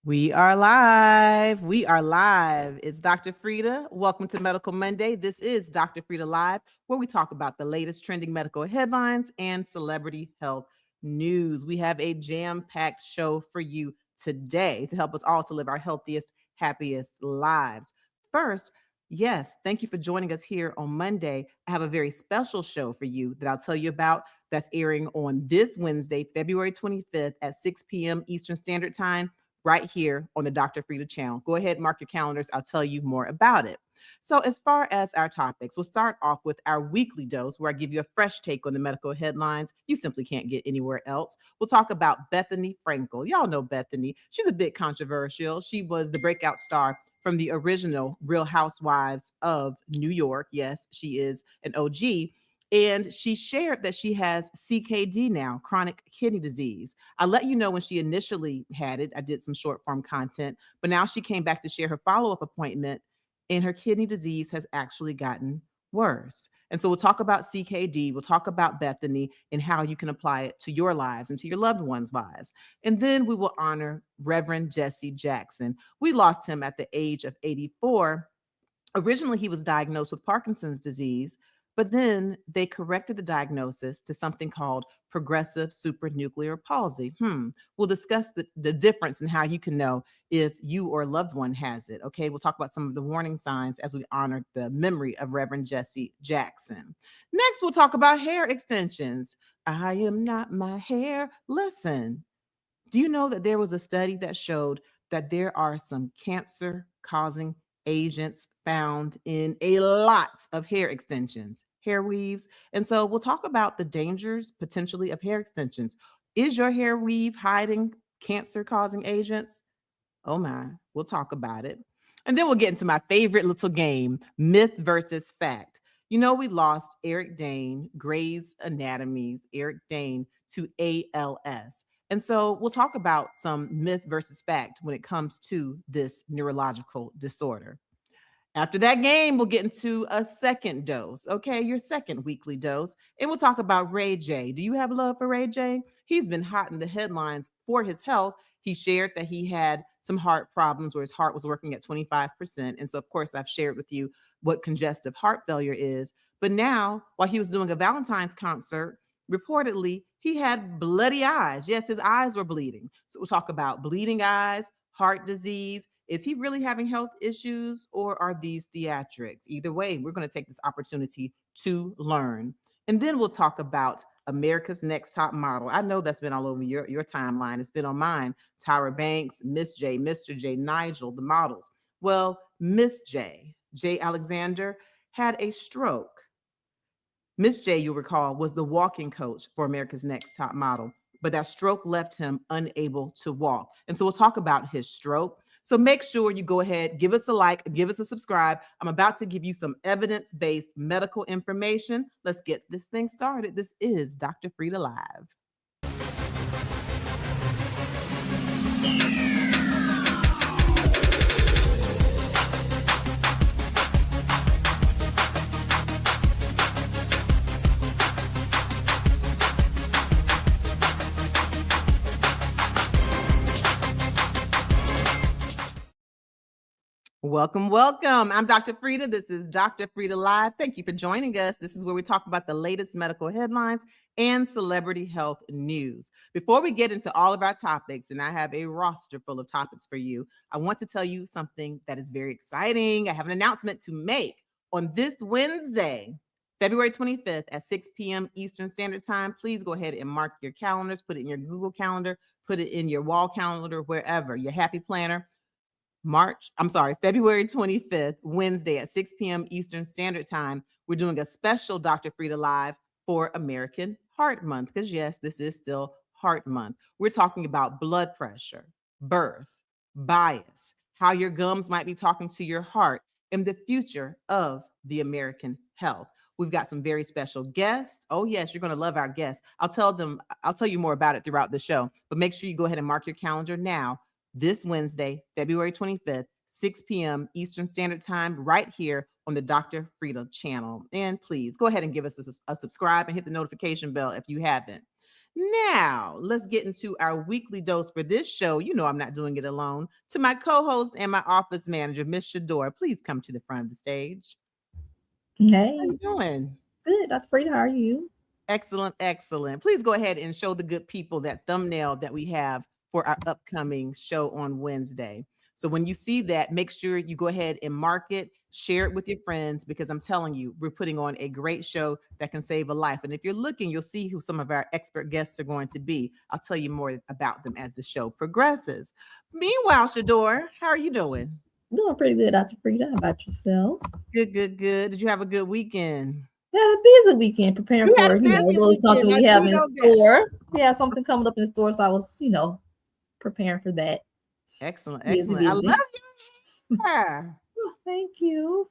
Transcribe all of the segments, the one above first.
We are live. We are live. It's Dr. Frita. Welcome to Medical Monday. This is Dr. Frita Live, where we talk about the latest trending medical headlines and celebrity health news. We have a jam-packed show for you today to help us all to live our healthiest, happiest lives. First, yes, thank you for joining us here on Monday. I have a very special show for you that I'll tell you about that's airing on this Wednesday, February 25th at 6 p.m. Eastern Standard Time right here on the Dr. Frita channel. Go ahead, mark your calendars. I'll tell you more about it. So, as far as our topics, we'll start off with our weekly dose, where I give you a fresh take on the medical headlines you simply can't get anywhere else. We'll talk about Bethany Frankel. Y'all know Bethany. She's a bit controversial. She was the breakout star from the original Real Housewives of New York. Yes, she is an OG. And she shared that she has CKD now, chronic kidney disease. I let you know when she initially had it. I did some short form content, but now she came back to share her follow up appointment, and her kidney disease has actually gotten worse. And so we'll talk about CKD, we'll talk about Bethany and how you can apply it to your lives and to your loved ones' lives. And then we will honor Reverend Jesse Jackson. We lost him at the age of 84. Originally, he was diagnosed with Parkinson's disease, but then they corrected the diagnosis to something called progressive supranuclear palsy. We'll discuss the difference and how you can know if you or a loved one has it. Okay, we'll talk about some of the warning signs as we honor the memory of Reverend Jesse Jackson. Next, we'll talk about hair extensions. I am not my hair. Listen, do you know that there was a study that showed that there are some cancer causing agents found in a lot of hair extensions, hair weaves? And so we'll talk about the dangers potentially of hair extensions. Is your hair weave hiding cancer causing agents? Oh my, we'll talk about it. And then we'll get into my favorite little game, myth versus fact. You know, we lost Eric Dane, Grey's Anatomy's Eric Dane, to ALS. And so we'll talk about some myth versus fact when it comes to this neurological disorder. After that game, we'll get into a second dose, okay? Your second weekly dose. And we'll talk about Ray J. Do you have love for Ray J? He's been hot in the headlines for his health. He shared that he had some heart problems where his heart was working at 25%. And so, of course, I've shared with you what congestive heart failure is. But now, while he was doing a Valentine's concert, reportedly, he had bloody eyes. Yes, his eyes were bleeding. So we'll talk about bleeding eyes, heart disease. Is he really having health issues, or are these theatrics? Either way, we're going to take this opportunity to learn. And then we'll talk about America's Next Top Model. I know that's been all over your timeline. It's been on mine. Tyra Banks, Miss J, Mr. J, Nigel, the models. Well, Miss J Alexander, had a stroke. Miss J, you'll recall, was the walking coach for America's Next Top Model, but that stroke left him unable to walk. And so we'll talk about his stroke. So make sure you go ahead, give us a like, give us a subscribe. I'm about to give you some evidence-based medical information. Let's get this thing started. This is Dr. Frita Live. Welcome, welcome. I'm Dr. Frita. This is Dr. Frita Live. Thank you for joining us. This is where we talk about the latest medical headlines and celebrity health news. Before we get into all of our topics, and I have a roster full of topics for you, I want to tell you something that is very exciting. I have an announcement to make. On this Wednesday, February 25th at 6 p.m. Eastern Standard Time, please go ahead and mark your calendars, put it in your Google Calendar, put it in your wall calendar, wherever, your happy planner. February 25th, Wednesday at 6 p.m. Eastern Standard Time, we're doing a special Dr. Frita Live for American Heart Month, because yes, this is still Heart Month. We're talking about blood pressure, birth, bias, how your gums might be talking to your heart, and the future of the American health. We've got some very special guests. Oh, yes, you're going to love our guests. I'll tell you more about it throughout the show, but make sure you go ahead and mark your calendar now. This Wednesday, February 25th, 6 p.m. Eastern Standard Time, right here on the Dr. Frita channel. And please go ahead and give us a subscribe and hit the notification bell if you haven't. Now, let's get into our weekly dose for this show. You know I'm not doing it alone. To my co-host and my office manager, Miss Shadora, please come to the front of the stage. How you Hey, doing? good, Dr. Frita, how are you? Excellent, excellent. Please go ahead and show the good people that thumbnail that we have for our upcoming show on Wednesday. So when you see that, make sure you go ahead and mark it, share it with your friends, because I'm telling you, we're putting on a great show that can save a life. And if you're looking, you'll see who some of our expert guests are going to be. I'll tell you more about them as the show progresses. Meanwhile, Shador, how are you doing? Doing pretty good, Dr. Frita. How about yourself? Good, good, good. Did you have a good weekend? Had a busy weekend preparing You had for, a a busy little something weekend. I we have do in know that. store. We have something coming up in store, so I was, preparing for that. Excellent, Busy, excellent. I love busy. your hair. Oh, thank you.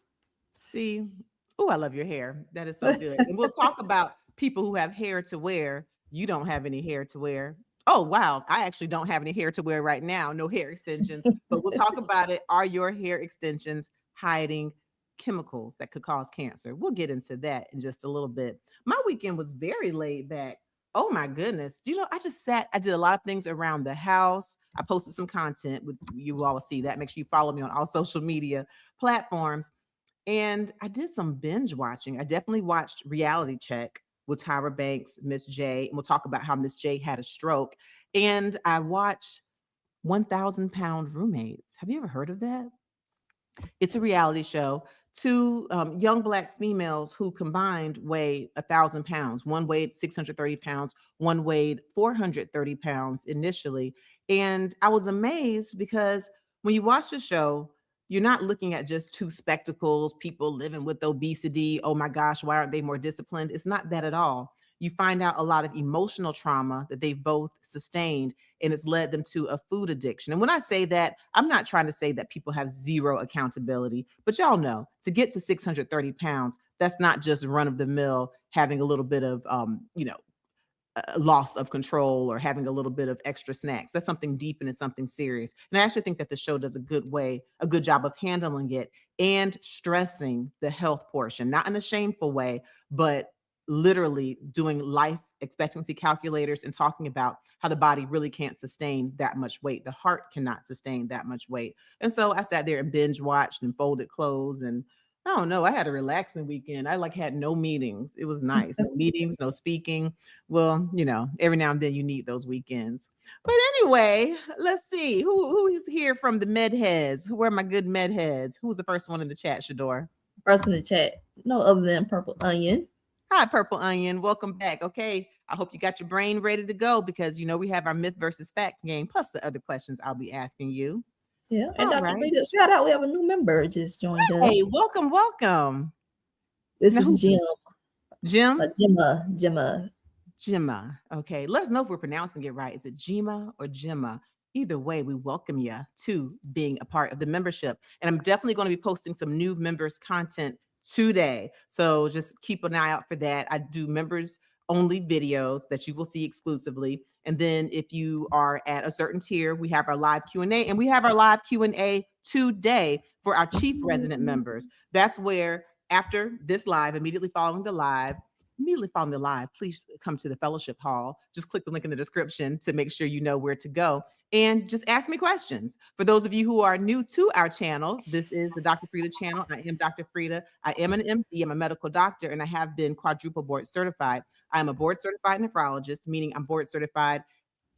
See, oh, I love your hair. That is so good. And we'll talk about people who have hair to wear. You don't have any hair to wear. Oh, wow. I actually don't have any hair to wear right now. No hair extensions, but we'll talk about it. Are your hair extensions hiding chemicals that could cause cancer? We'll get into that in just a little bit. My weekend was very laid back. Oh my goodness. Do you know, I did a lot of things around the house. I posted some content with you all see that. Make sure you follow me on all social media platforms. And I did some binge watching. I definitely watched Reality Check with Tyra Banks, Miss J, and we'll talk about how Miss J had a stroke. And I watched 1,000 Pound Roommates. Have you ever heard of that? It's a reality show. Two young black females who combined weigh 1,000 pounds. One weighed 630 pounds, one weighed 430 pounds initially. And I was amazed because when you watch the show, you're not looking at just two spectacles, people living with obesity. Oh my gosh, why aren't they more disciplined? It's not that at all. You find out a lot of emotional trauma that they've both sustained, and it's led them to a food addiction. And when I say that, I'm not trying to say that people have zero accountability, but y'all know to get to 630 pounds, that's not just run of the mill having a little bit of, loss of control or having a little bit of extra snacks. That's something deep and it's something serious. And I actually think that the show does a good job of handling it and stressing the health portion, not in a shameful way, but literally doing life expectancy calculators and talking about how the body really can't sustain that much weight. The heart cannot sustain that much weight. And so I sat there and binge watched and folded clothes, and I don't know. I had a relaxing weekend. I like had no meetings. It was nice. No meetings, no speaking. Well, every now and then you need those weekends. But anyway, let's see who is here from the med heads. Who are my good med heads? Who was the first one in the chat, Shador? First in the chat, no other than Purple Onion. Hi, Purple Onion. Welcome back. Okay, I hope you got your brain ready to go because we have our myth versus fact game plus the other questions I'll be asking you. Yeah, and All Dr. right. Frita, shout out, we have a new member just joined us. Hey, welcome, welcome. This Now is who's Jim. Jim? Gemma. Jimma. Okay. Let us know if we're pronouncing it right. Is it Jima or Jimma? Either way, we welcome you to being a part of the membership. And I'm definitely going to be posting some new members content today. So just keep an eye out for that. I do members only videos that you will see exclusively. And then if you are at a certain tier, we have our live Q&A, and we have our live Q&A today for our chief resident members. That's where after this live, immediately following the live, please come to the fellowship hall. Just click the link in the description to make sure you know where to go. And just ask me questions. For those of you who are new to our channel, this is the Dr. Frita channel. I am Dr. Frita. I am an MD. I'm a medical doctor, and I have been quadruple board certified. I am a board certified nephrologist, meaning I'm board certified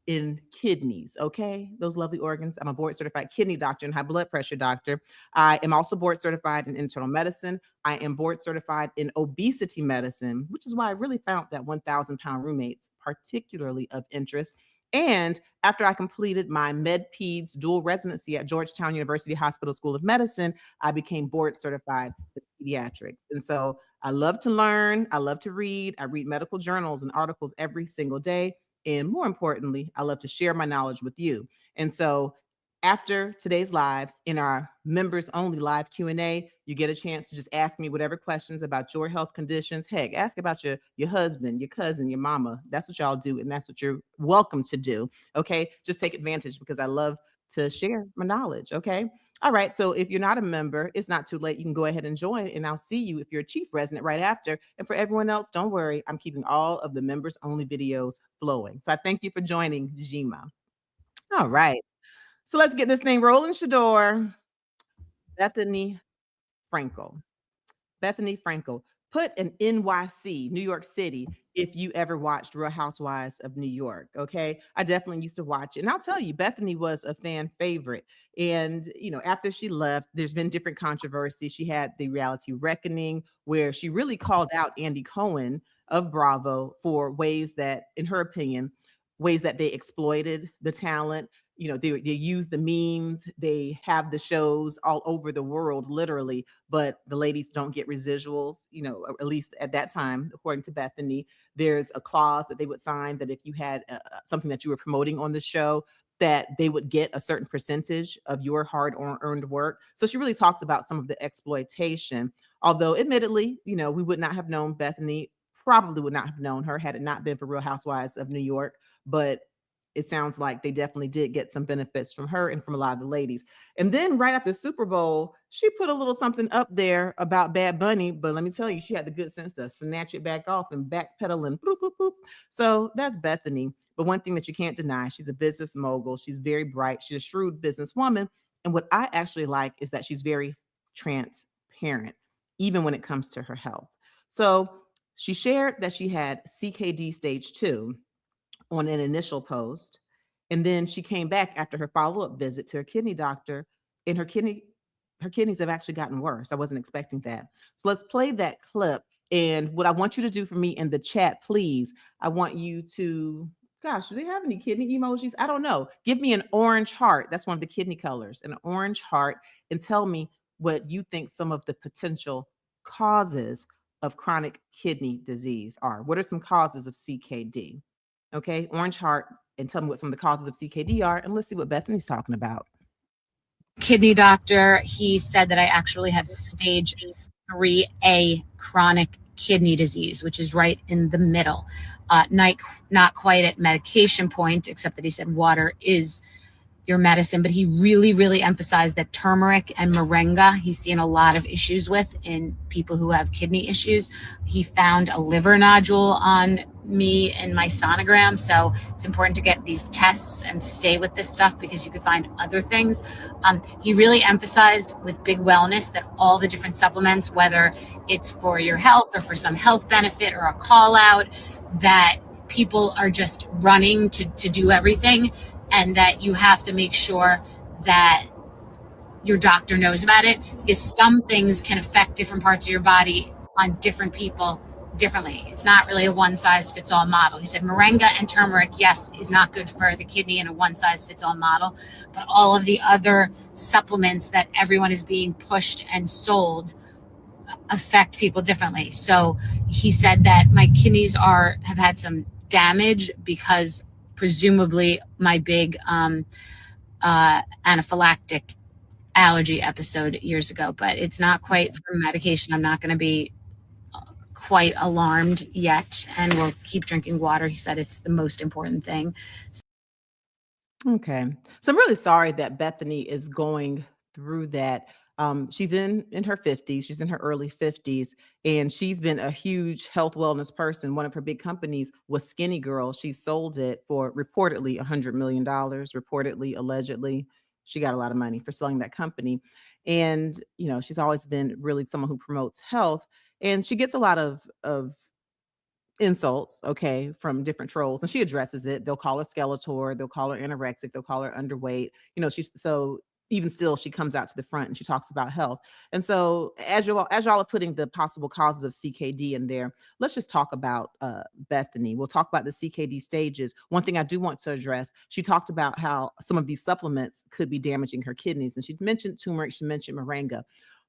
in kidneys, okay? Those lovely organs. I'm a board certified kidney doctor and high blood pressure doctor. I am also board certified in internal medicine. I am board certified in obesity medicine, which is why I really found that 1,000 Pound Roommates particularly of interest. And after I completed my Med Peds dual residency at Georgetown University Hospital School of Medicine, I became board certified in pediatrics. And so I love to learn. I love to read. I read medical journals and articles every single day. And more importantly, I love to share my knowledge with you. And so after today's live, in our members only live Q&A, you get a chance to just ask me whatever questions about your health conditions. Heck, ask about your husband, your cousin, your mama. That's what y'all do, and that's what you're welcome to do. Okay, just take advantage because I love to share my knowledge. Okay, All right. So if you're not a member, it's not too late. You can go ahead and join, and I'll see you if you're a chief resident right after. And for everyone else, don't worry. I'm keeping all of the members only videos flowing. So I thank you for joining Jima. All right. So let's get this thing rolling, Shador. Bethany Frankel. Bethany Frankel. Put an NYC, New York City, if you ever watched Real Housewives of New York. Okay. I definitely used to watch it. And I'll tell you, Bethany was a fan favorite. And, after she left, there's been different controversies. She had the reality reckoning where she really called out Andy Cohen of Bravo for ways that, in her opinion, ways that they exploited the talent. They use the memes, they have the shows all over the world, literally, but the ladies don't get residuals, at least at that time, according to Bethany. There's a clause that they would sign that if you had something that you were promoting on the show, that they would get a certain percentage of your hard earned work. So she really talks about some of the exploitation. Although, admittedly, we would not have known Bethany, probably would not have known her had it not been for Real Housewives of New York. But it sounds like they definitely did get some benefits from her and from a lot of the ladies. And then right after Super Bowl, she put a little something up there about Bad Bunny, but let me tell you, she had the good sense to snatch it back off and backpedal and boop, boop, boop. So that's Bethany. But one thing that you can't deny, she's a business mogul. She's very bright. She's a shrewd businesswoman. And what I actually like is that she's very transparent, even when it comes to her health. So she shared that she had CKD stage 2 on an initial post. And then she came back after her follow-up visit to her kidney doctor, and her kidneys have actually gotten worse. I wasn't expecting that. So let's play that clip. And what I want you to do for me in the chat, please, I want you to, gosh, do they have any kidney emojis? I don't know. Give me an orange heart. That's one of the kidney colors, an orange heart, and tell me what you think some of the potential causes of chronic kidney disease are. What are some causes of CKD? Okay, orange heart, and tell me what some of the causes of CKD are, and let's see what Bethany's talking about. Kidney doctor, he said that I actually have stage 3A chronic kidney disease, which is right in the middle. Not quite at medication point, except that he said water is your medicine, but he really, really emphasized that turmeric and moringa he's seen a lot of issues with in people who have kidney issues. He found a liver nodule on me in my sonogram, so it's important to get these tests and stay with this stuff because you could find other things. He really emphasized with Big Wellness that all the different supplements, whether it's for your health or for some health benefit or a call out, that people are just running to do everything, and that you have to make sure that your doctor knows about it, because some things can affect different parts of your body on different people differently. It's not really a one size fits all model. He said moringa and turmeric, yes, is not good for the kidney in a one size fits all model, but all of the other supplements that everyone is being pushed and sold affect people differently. So he said that my kidneys have had some damage because presumably my big anaphylactic allergy episode years ago, but it's not quite from medication. I'm not going to be quite alarmed yet, and we'll keep drinking water. He said it's the most important thing. Okay. So I'm really sorry that Bethany is going through that. She's in her 50s. She's in her early 50s, and she's been a huge health wellness person. One of her big companies was Skinny Girl. She sold it for reportedly $100 million, reportedly, allegedly. She got a lot of money for selling that company. And, she's always been really someone who promotes health, and she gets a lot of insults, okay, from different trolls, and she addresses it. They'll call her Skeletor, they'll call her anorexic, they'll call her underweight. She's so even still, she comes out to the front and she talks about health. And so, as y'all are putting the possible causes of CKD in there, let's just talk about Bethany. We'll talk about the CKD stages. One thing I do want to address: she talked about how some of these supplements could be damaging her kidneys, and she mentioned turmeric, she mentioned moringa.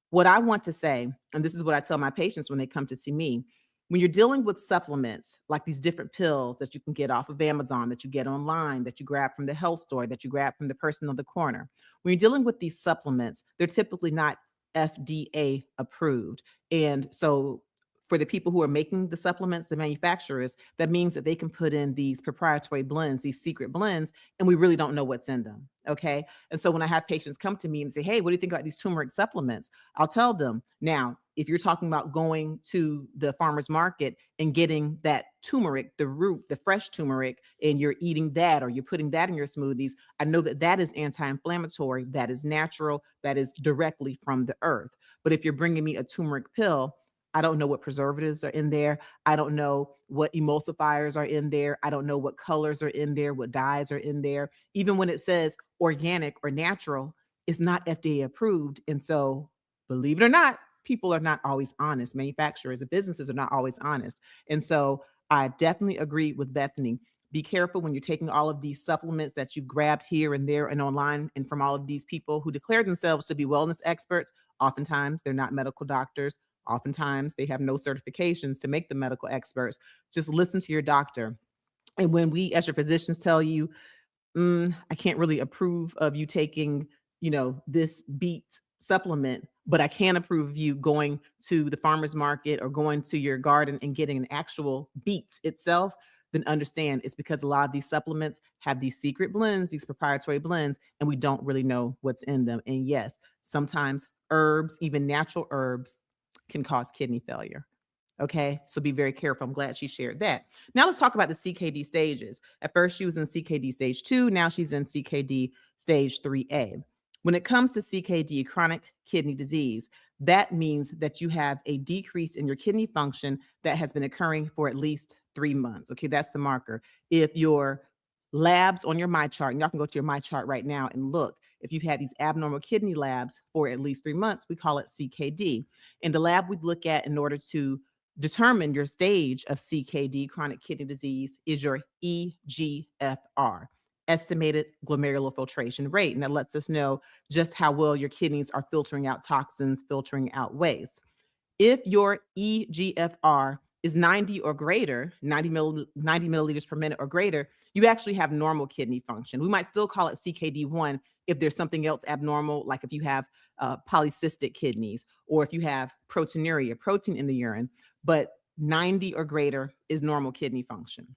What I want to say, and this is what I tell my patients when they come to see me, when you're dealing with supplements like these different pills that you can get off of Amazon, that you get online, that you grab from the health store, that you grab from the person on the corner, when you're dealing with these supplements, they're typically not FDA approved. And so for the people who are making the supplements, the manufacturers, that means that they can put in these proprietary blends, these secret blends, and we really don't know what's in them. Okay. And so when I have patients come to me and say, hey, what do you think about these turmeric supplements? I'll tell them, now, if you're talking about going to the farmer's market and getting that turmeric, the root, the fresh turmeric, and you're eating that or you're putting that in your smoothies, I know that that is anti-inflammatory, that is natural, that is directly from the earth. But if you're bringing me a turmeric pill, I don't know what preservatives are in there. I don't know what emulsifiers are in there. I don't know what colors are in there, what dyes are in there. Even when it says organic or natural, it's not FDA approved. And so, believe it or not, people are not always honest. Manufacturers and businesses are not always honest. And so, I definitely agree with Bethany. Be careful when you're taking all of these supplements that you've grabbed here and there and online and from all of these people who declare themselves to be wellness experts. Oftentimes, they're not medical doctors. Oftentimes, they have no certifications to make them medical experts. Just listen to your doctor. And when we, as your physicians, tell you, I can't really approve of you taking, this beet supplement, but I can approve of you going to the farmer's market or going to your garden and getting an actual beet itself, then understand it's because a lot of these supplements have these secret blends, these proprietary blends, and we don't really know what's in them. And yes, sometimes herbs, even natural herbs, can cause kidney failure. Okay, so be very careful. I'm glad she shared that. Now let's talk about the CKD stages. At first, she was in CKD stage 2. Now she's in CKD stage 3A. When it comes to CKD, chronic kidney disease, that means that you have a decrease in your kidney function that has been occurring for at least 3 months. Okay, that's the marker. If your labs on your MyChart, and y'all can go to your MyChart right now and look, if you've had these abnormal kidney labs for at least 3 months, we call it CKD. And the lab we'd look at in order to determine your stage of CKD, chronic kidney disease, is your EGFR, estimated glomerular filtration rate. And that lets us know just how well your kidneys are filtering out toxins, filtering out waste. If your EGFR is 90 or greater, 90 milliliters per minute or greater, you actually have normal kidney function. We might still call it CKD1 if there's something else abnormal, like if you have polycystic kidneys or if you have proteinuria, protein in the urine, but 90 or greater is normal kidney function.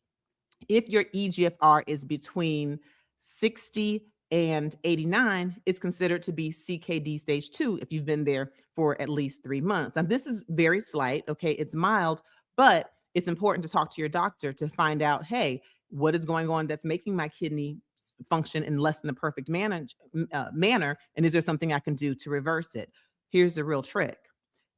If your EGFR is between 60 and 89, it's considered to be CKD stage 2 if you've been there for at least 3 months. Now, this is very slight, okay? It's mild, but it's important to talk to your doctor to find out, hey, what is going on that's making my kidney function in less than the perfect manner, and is there something I can do to reverse it? Here's the real trick.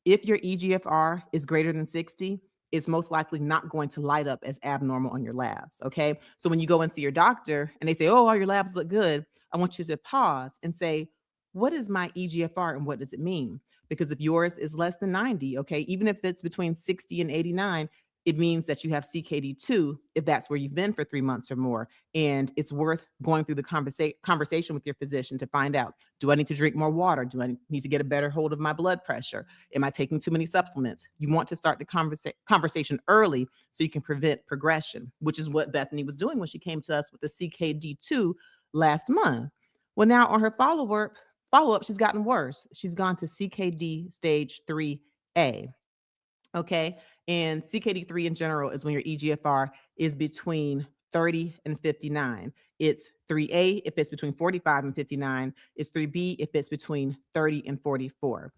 If your EGFR is greater than 60, it's most likely not going to light up as abnormal on your labs, okay? So when you go and see your doctor and they say, oh, all your labs look good, I want you to pause and say, what is my EGFR and what does it mean? Because if yours is less than 90, okay, even if it's between 60 and 89, it means that you have CKD2 if that's where you've been for 3 months or more. And it's worth going through the conversation with your physician to find out, do I need to drink more water? Do I need to get a better hold of my blood pressure? Am I taking too many supplements? You want to start the conversation early so you can prevent progression, which is what Bethany was doing when she came to us with the CKD2 last month. Well, now on her follow-up, she's gotten worse. She's gone to CKD stage 3A. Okay. And CKD3 in general is when your EGFR is between 30 and 59. It's 3A if it's between 45 and 59. It's 3B if it's between 30 and 44.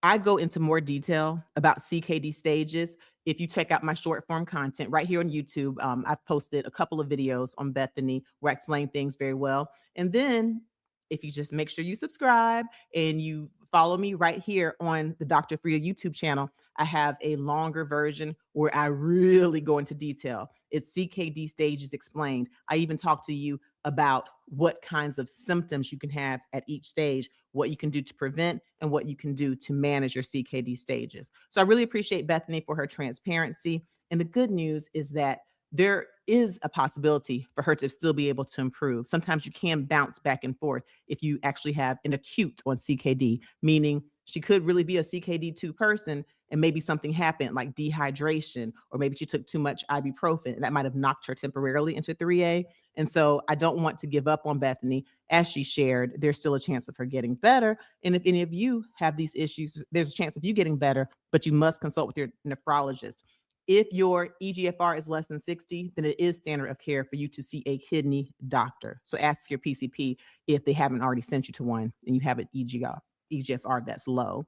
I go into more detail about CKD stages. If you check out my short form content right here on YouTube, I've posted a couple of videos on Bethany where I explain things very well. And then if you just make sure you subscribe and you follow me right here on the Dr. Frita YouTube channel, I have a longer version where I really go into detail. It's CKD stages explained. I even talk to you about what kinds of symptoms you can have at each stage, what you can do to prevent, and what you can do to manage your CKD stages. So I really appreciate Bethany for her transparency. And the good news is that there is a possibility for her to still be able to improve. Sometimes you can bounce back and forth if you actually have an acute on CKD, meaning she could really be a CKD2 person, and maybe something happened like dehydration, or maybe she took too much ibuprofen and that might have knocked her temporarily into 3A. And so I don't want to give up on Bethany. As she shared, there's still a chance of her getting better. And if any of you have these issues, there's a chance of you getting better, but you must consult with your nephrologist. If your EGFR is less than 60, then it is standard of care for you to see a kidney doctor. So ask your PCP if they haven't already sent you to one and you have an EGFR that's low.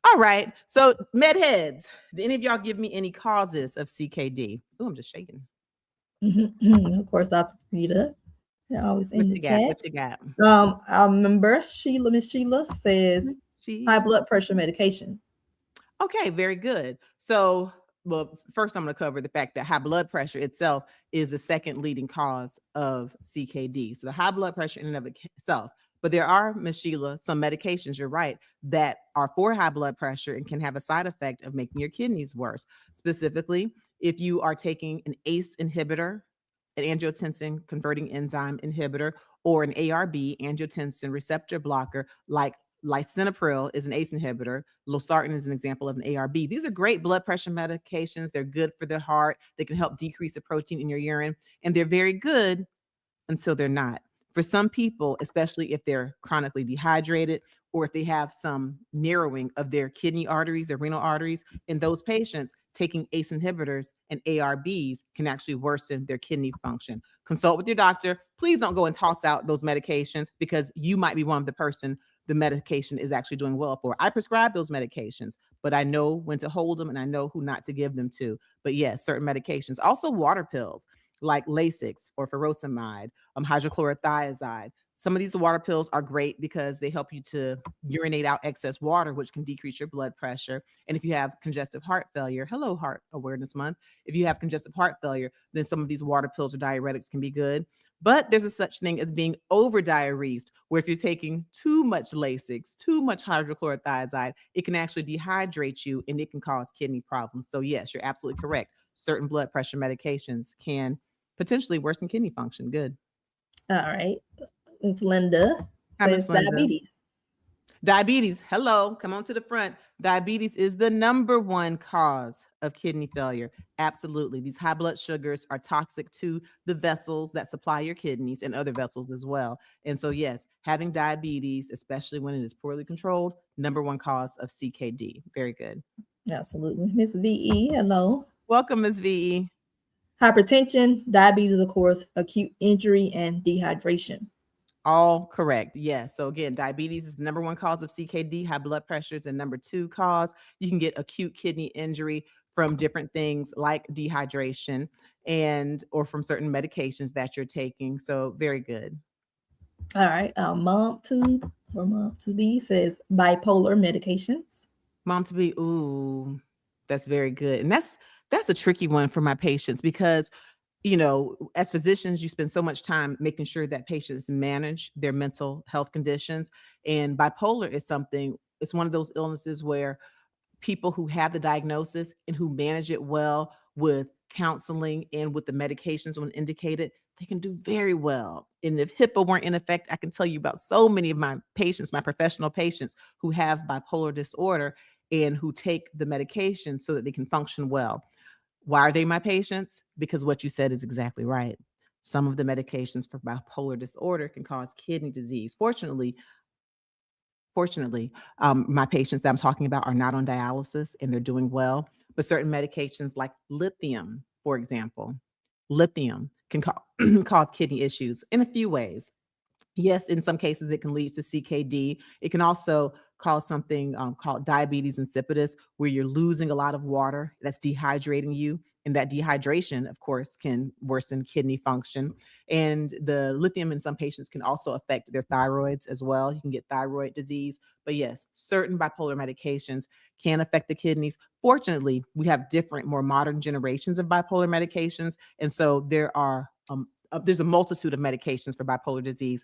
All right. So med heads, did any of y'all give me any causes of CKD? Oh, I'm just shaking. Of course, Dr. Frita. They're always in the chat. What you got? I remember Miss Sheila says high blood pressure medication. Okay, very good. So, well, first I'm going to cover the fact that high blood pressure itself is the second leading cause of CKD. So the high blood pressure in and of itself. But there are, Ms. Sheila, some medications, you're right, that are for high blood pressure and can have a side effect of making your kidneys worse. Specifically, if you are taking an ACE inhibitor, an angiotensin converting enzyme inhibitor, or an ARB, angiotensin receptor blocker, like lisinopril is an ACE inhibitor. Losartan is an example of an ARB. These are great blood pressure medications. They're good for the heart. They can help decrease the protein in your urine, and they're very good until they're not. For some people, especially if they're chronically dehydrated or if they have some narrowing of their kidney arteries, their renal arteries, in those patients, taking ACE inhibitors and ARBs can actually worsen their kidney function. Consult with your doctor. Please don't go and toss out those medications because you might be one of the person the medication is actually doing well for. I prescribe those medications, but I know when to hold them and I know who not to give them to. But yes, certain medications. Also water pills like Lasix or furosemide, hydrochlorothiazide. Some of these water pills are great because they help you to urinate out excess water, which can decrease your blood pressure. And if you have congestive heart failure, hello, Heart Awareness Month. If you have congestive heart failure, then some of these water pills or diuretics can be good. But there's a such thing as being over-diuresed, where if you're taking too much Lasix, too much hydrochlorothiazide, it can actually dehydrate you and it can cause kidney problems. So yes, you're absolutely correct. Certain blood pressure medications can potentially worsen kidney function. Good. All right. Miss Linda says diabetes. Diabetes. Hello. Come on to the front. Diabetes is the number one cause of kidney failure. Absolutely. These high blood sugars are toxic to the vessels that supply your kidneys and other vessels as well. And so, yes, having diabetes, especially when it is poorly controlled, number one cause of CKD. Very good. Absolutely. Miss VE, hello. Welcome, Ms. VE. Hypertension, diabetes, of course, acute injury, and dehydration. All correct. Yes. So again, diabetes is the number one cause of CKD. High blood pressure is the number two cause. You can get acute kidney injury from different things like dehydration and or from certain medications that you're taking. So very good. All right. Mom to be says bipolar medications. Mom to be, ooh, that's very good. And that's a tricky one for my patients because as physicians, you spend so much time making sure that patients manage their mental health conditions. And bipolar is it's one of those illnesses where people who have the diagnosis and who manage it well with counseling and with the medications when indicated, they can do very well. And if HIPAA weren't in effect, I can tell you about so many of my patients, my professional patients who have bipolar disorder and who take the medication so that they can function well. Why are they my patients? Because what you said is exactly right. Some of the medications for bipolar disorder can cause kidney disease. Fortunately, my patients that I'm talking about are not on dialysis and they're doing well. But certain medications like lithium, for example, lithium can cause kidney issues in a few ways. Yes, in some cases, it can lead to CKD. It can also cause something called diabetes insipidus, where you're losing a lot of water that's dehydrating you. And that dehydration, of course, can worsen kidney function. And the lithium in some patients can also affect their thyroids as well. You can get thyroid disease. But yes, certain bipolar medications can affect the kidneys. Fortunately, we have different, more modern generations of bipolar medications. And so there's a multitude of medications for bipolar disease,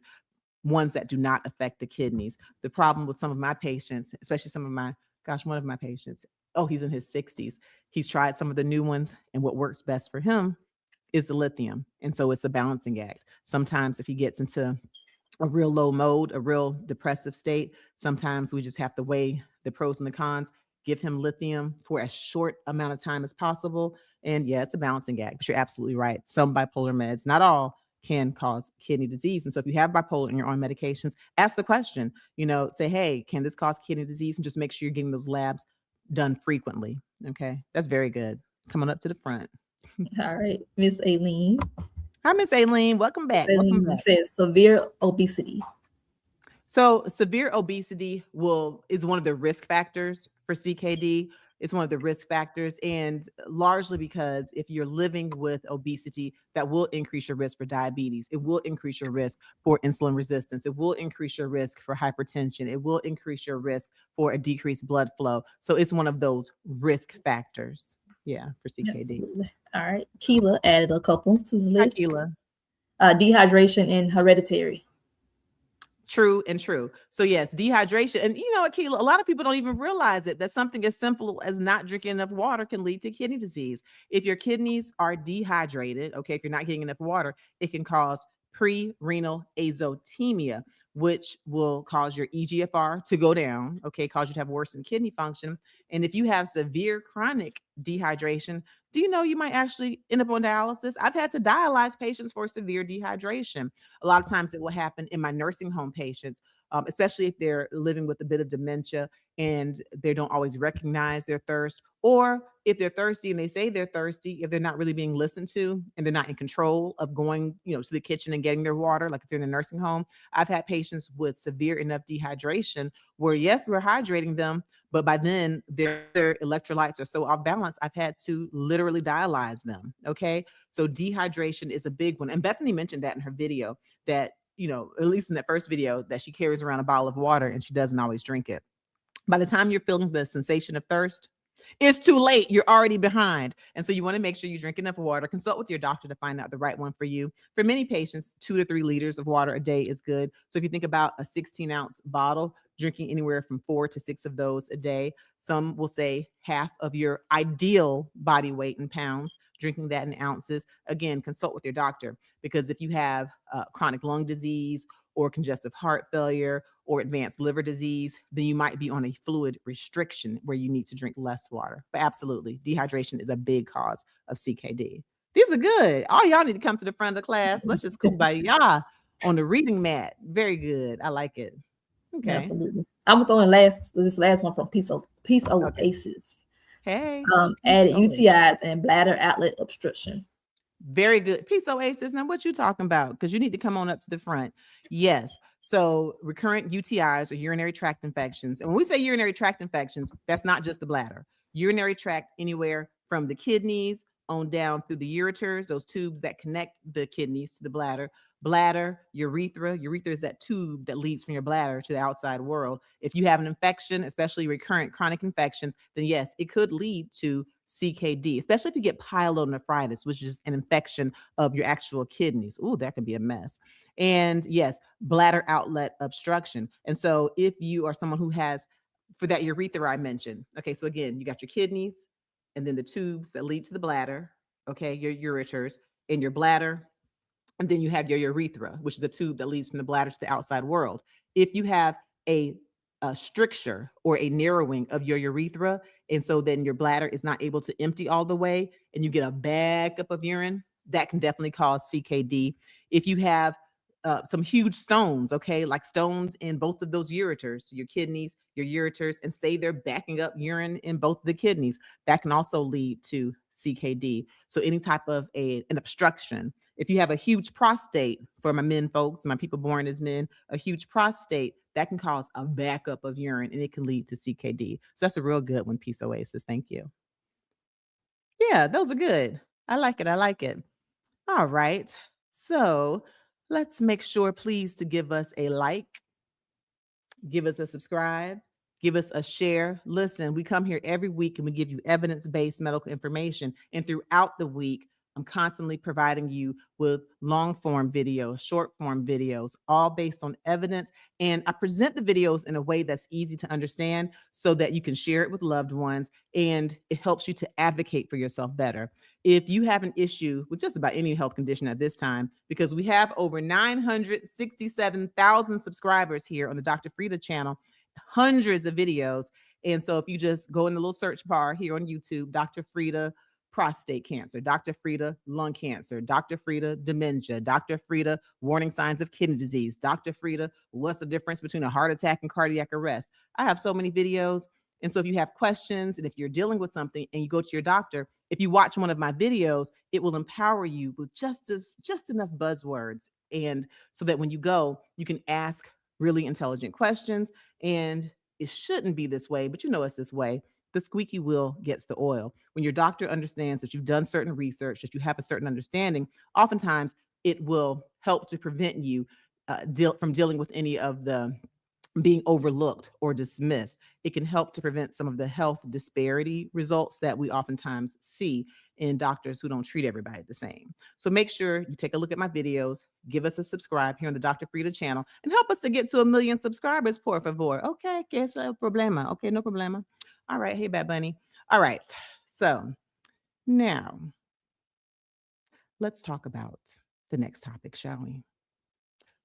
ones that do not affect the kidneys. The problem with some of my patients, especially one of my patients, he's in his 60s. He's tried some of the new ones, and what works best for him is the lithium. And so it's a balancing act. Sometimes if he gets into a real low mode, a real depressive state, sometimes we just have to weigh the pros and the cons. give him lithium for as short amount of time as possible. And yeah, it's a balancing act, but you're absolutely right. Some bipolar meds, not all, can cause kidney disease. And so if you have bipolar and you're on medications, ask the question, say, hey, can this cause kidney disease? And just make sure you're getting those labs done frequently. Okay. That's very good. Coming up to the front. All right. Miss Aileen. Hi, Miss Aileen. Welcome back. Aileen says severe obesity. So severe obesity is one of the risk factors for CKD. It's one of the risk factors, and largely because if you're living with obesity, that will increase your risk for diabetes. It will increase your risk for insulin resistance. It will increase your risk for hypertension. It will increase your risk for a decreased blood flow. So it's one of those risk factors. Yeah, for CKD. Absolutely. All right. Keela added a couple to the list. Hi, Keela. Dehydration and hereditary. True and true. So yes, dehydration. And you know what, Keela, a lot of people don't even realize it, that something as simple as not drinking enough water can lead to kidney disease. If your kidneys are dehydrated, okay, if you're not getting enough water, it can cause pre-renal azotemia, which will cause your eGFR to go down, okay, cause you to have worsened kidney function. And if you have severe chronic dehydration, do you know you might actually end up on dialysis? I've had to dialyze patients for severe dehydration. A lot of times it will happen in my nursing home patients, especially if they're living with a bit of dementia and they don't always recognize their thirst, or if they're thirsty and they say they're thirsty, if they're not really being listened to and they're not in control of going, to the kitchen and getting their water, like if they're in a nursing home. I've had patients with severe enough dehydration where, yes, we're hydrating them, but by then their electrolytes are so off balance, I've had to literally dialyze them. Okay. So dehydration is a big one. And Bethany mentioned that in her video that, at least in that first video, that she carries around a bottle of water and she doesn't always drink it. By the time you're feeling the sensation of thirst, it's too late. You're already behind. And so you want to make sure you drink enough water. Consult with your doctor to find out the right one for you. For many patients, 2 to 3 liters of water a day is good. So if you think about a 16-ounce bottle, drinking anywhere from 4 to 6 of those a day. Some will say half of your ideal body weight in pounds, drinking that in ounces. Again, consult with your doctor, because if you have chronic lung disease or congestive heart failure or advanced liver disease, then you might be on a fluid restriction where you need to drink less water. But absolutely, dehydration is a big cause of CKD. These are good. All y'all need to come to the front of the class. Let's just kumbaya on the reading mat. Very good. I like it. Okay. Absolutely. I'm throwing this last one from Peace Oasis. Hey. Added UTIs and bladder outlet obstruction. Very good. Peace Oasis. Now, what you talking about? Because you need to come on up to the front. Yes. So recurrent UTIs or urinary tract infections. And when we say urinary tract infections, that's not just the bladder. Urinary tract anywhere from the kidneys on down through the ureters, those tubes that connect the kidneys to the bladder. Bladder, urethra. Urethra is that tube that leads from your bladder to the outside world. If you have an infection, especially recurrent chronic infections, then yes, it could lead to CKD, especially if you get pyelonephritis, which is an infection of your actual kidneys. Ooh, that can be a mess. And yes, bladder outlet obstruction. And so if you are someone who has, for that urethra I mentioned, okay, so again, you got your kidneys and then the tubes that lead to the bladder, okay, your ureters and your bladder. And then you have your urethra, which is a tube that leads from the bladder to the outside world. If you have a stricture or a narrowing of your urethra, and so then your bladder is not able to empty all the way and you get a backup of urine, that can definitely cause CKD. If you have some huge stones, okay, like stones in both of those ureters, your kidneys, your ureters, and say they're backing up urine in both the kidneys, that can also lead to CKD. So any type of an obstruction. If you have a huge prostate, for my men folks, my people born as men, a huge prostate, that can cause a backup of urine and it can lead to CKD. So that's a real good one, Peace Oasis. Thank you. Yeah, those are good. I like it. I like it. All right. So let's make sure, please, to give us a like, give us a subscribe, give us a share. Listen, we come here every week and we give you evidence-based medical information. And throughout the week, I'm constantly providing you with long-form videos, short-form videos, all based on evidence. And I present the videos in a way that's easy to understand so that you can share it with loved ones and it helps you to advocate for yourself better. If you have an issue with just about any health condition at this time, because we have over 967,000 subscribers here on the Dr. Frita channel, hundreds of videos. And so if you just go in the little search bar here on YouTube, Dr. Frita prostate cancer, Dr. Frita lung cancer, Dr. Frita dementia, Dr. Frita warning signs of kidney disease, Dr. Frita what's the difference between a heart attack and cardiac arrest. I have so many videos. And so if you have questions and if you're dealing with something and you go to your doctor, if you watch one of my videos, it will empower you with just enough buzzwords. And so that when you go, you can ask really intelligent questions. And it shouldn't be this way, but you know it's this way. The squeaky wheel gets the oil. When your doctor understands that you've done certain research, that you have a certain understanding, oftentimes it will help to prevent you from dealing with any of the being overlooked or dismissed. It can help to prevent some of the health disparity results that we oftentimes see in doctors who don't treat everybody the same. So make sure you take a look at my videos, give us a subscribe here on the Dr. Frita channel, and help us to get to 1 million subscribers, por favor. Okay, que es el problema? Okay, no problema. All right, hey, Bad Bunny. All right, so now let's talk about the next topic, shall we?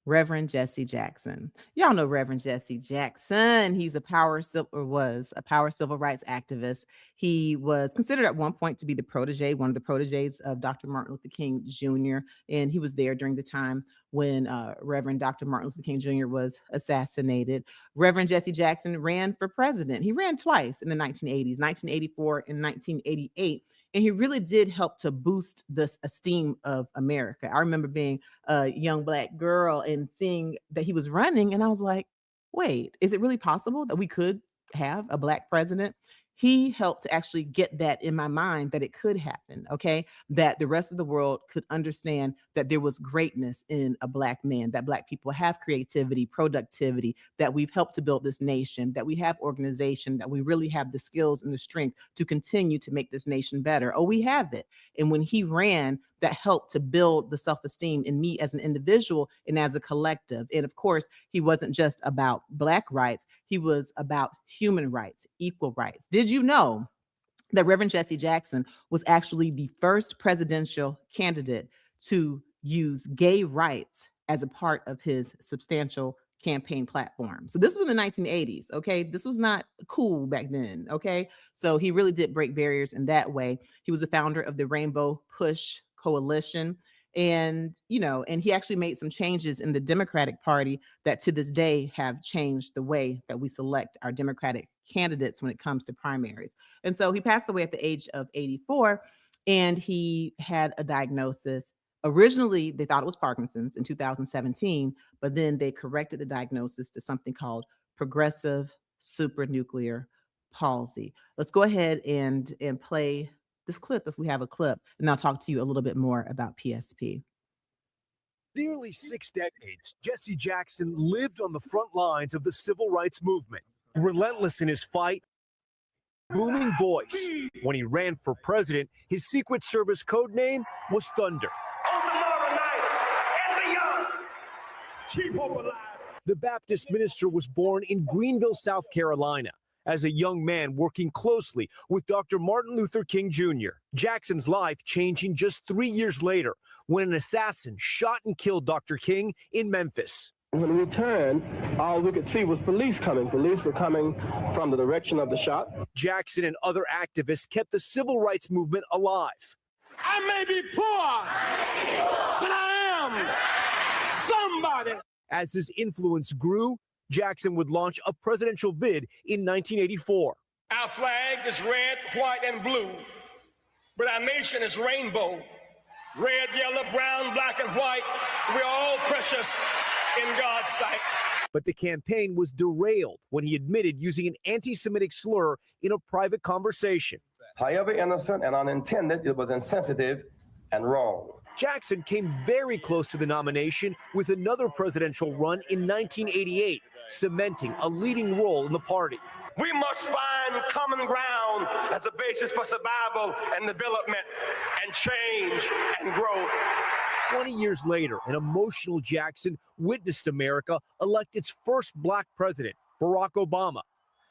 Reverend Jesse Jackson. Y'all know Reverend Jesse Jackson. He's was a power civil rights activist. He was considered at one point to be one of the proteges of Dr. Martin Luther King Jr. And he was there during the time when Reverend Dr. Martin Luther King Jr. was assassinated. Reverend Jesse Jackson ran for president. He ran twice in the 1980s, 1984 and 1988. And he really did help to boost this esteem of America. I remember being a young Black girl and seeing that he was running. And I was like, wait, is it really possible that we could have a Black president? He helped to actually get that in my mind that it could happen, okay? That the rest of the world could understand that there was greatness in a Black man, that Black people have creativity, productivity, that we've helped to build this nation, that we have organization, that we really have the skills and the strength to continue to make this nation better. Oh, we have it. And when he ran, that helped to build the self-esteem in me as an individual and as a collective. And of course, he wasn't just about Black rights. He was about human rights, equal rights. Did you know that Reverend Jesse Jackson was actually the first presidential candidate to use gay rights as a part of his substantial campaign platform? So this was in the 1980s, okay? This was not cool back then, okay? So he really did break barriers in that way. He was the founder of the Rainbow Push Coalition. And, and he actually made some changes in the Democratic Party that to this day have changed the way that we select our Democratic candidates when it comes to primaries. And so he passed away at the age of 84, and he had a diagnosis. Originally, they thought it was Parkinson's in 2017, but then they corrected the diagnosis to something called progressive supranuclear palsy. Let's go ahead and play this clip if we have a clip, and I'll talk to you a little bit more about PSP. Nearly 6 decades, Jesse Jackson lived on the front lines of the civil rights movement, relentless in his fight, booming voice. When he ran for president, his Secret Service code name was Thunder. The Baptist minister was born in Greenville, South Carolina, as a young man working closely with Dr. Martin Luther King Jr. Jackson's life changing just 3 years later when an assassin shot and killed Dr. King in Memphis. When we turned, all we could see was police coming. Police were coming from the direction of the shot. Jackson and other activists kept the civil rights movement alive. I may be poor, but I am somebody. As his influence grew, Jackson would launch a presidential bid in 1984. Our flag is red, white, and blue, but our nation is rainbow. Red, yellow, brown, black, and white. We're all precious in God's sight. But the campaign was derailed when he admitted using an anti-Semitic slur in a private conversation. However innocent and unintended, it was insensitive and wrong. Jackson came very close to the nomination with another presidential run in 1988, cementing a leading role in the party. We must find common ground as a basis for survival and development and change and growth. 20 years later, an emotional Jackson witnessed America elect its first Black president, Barack Obama.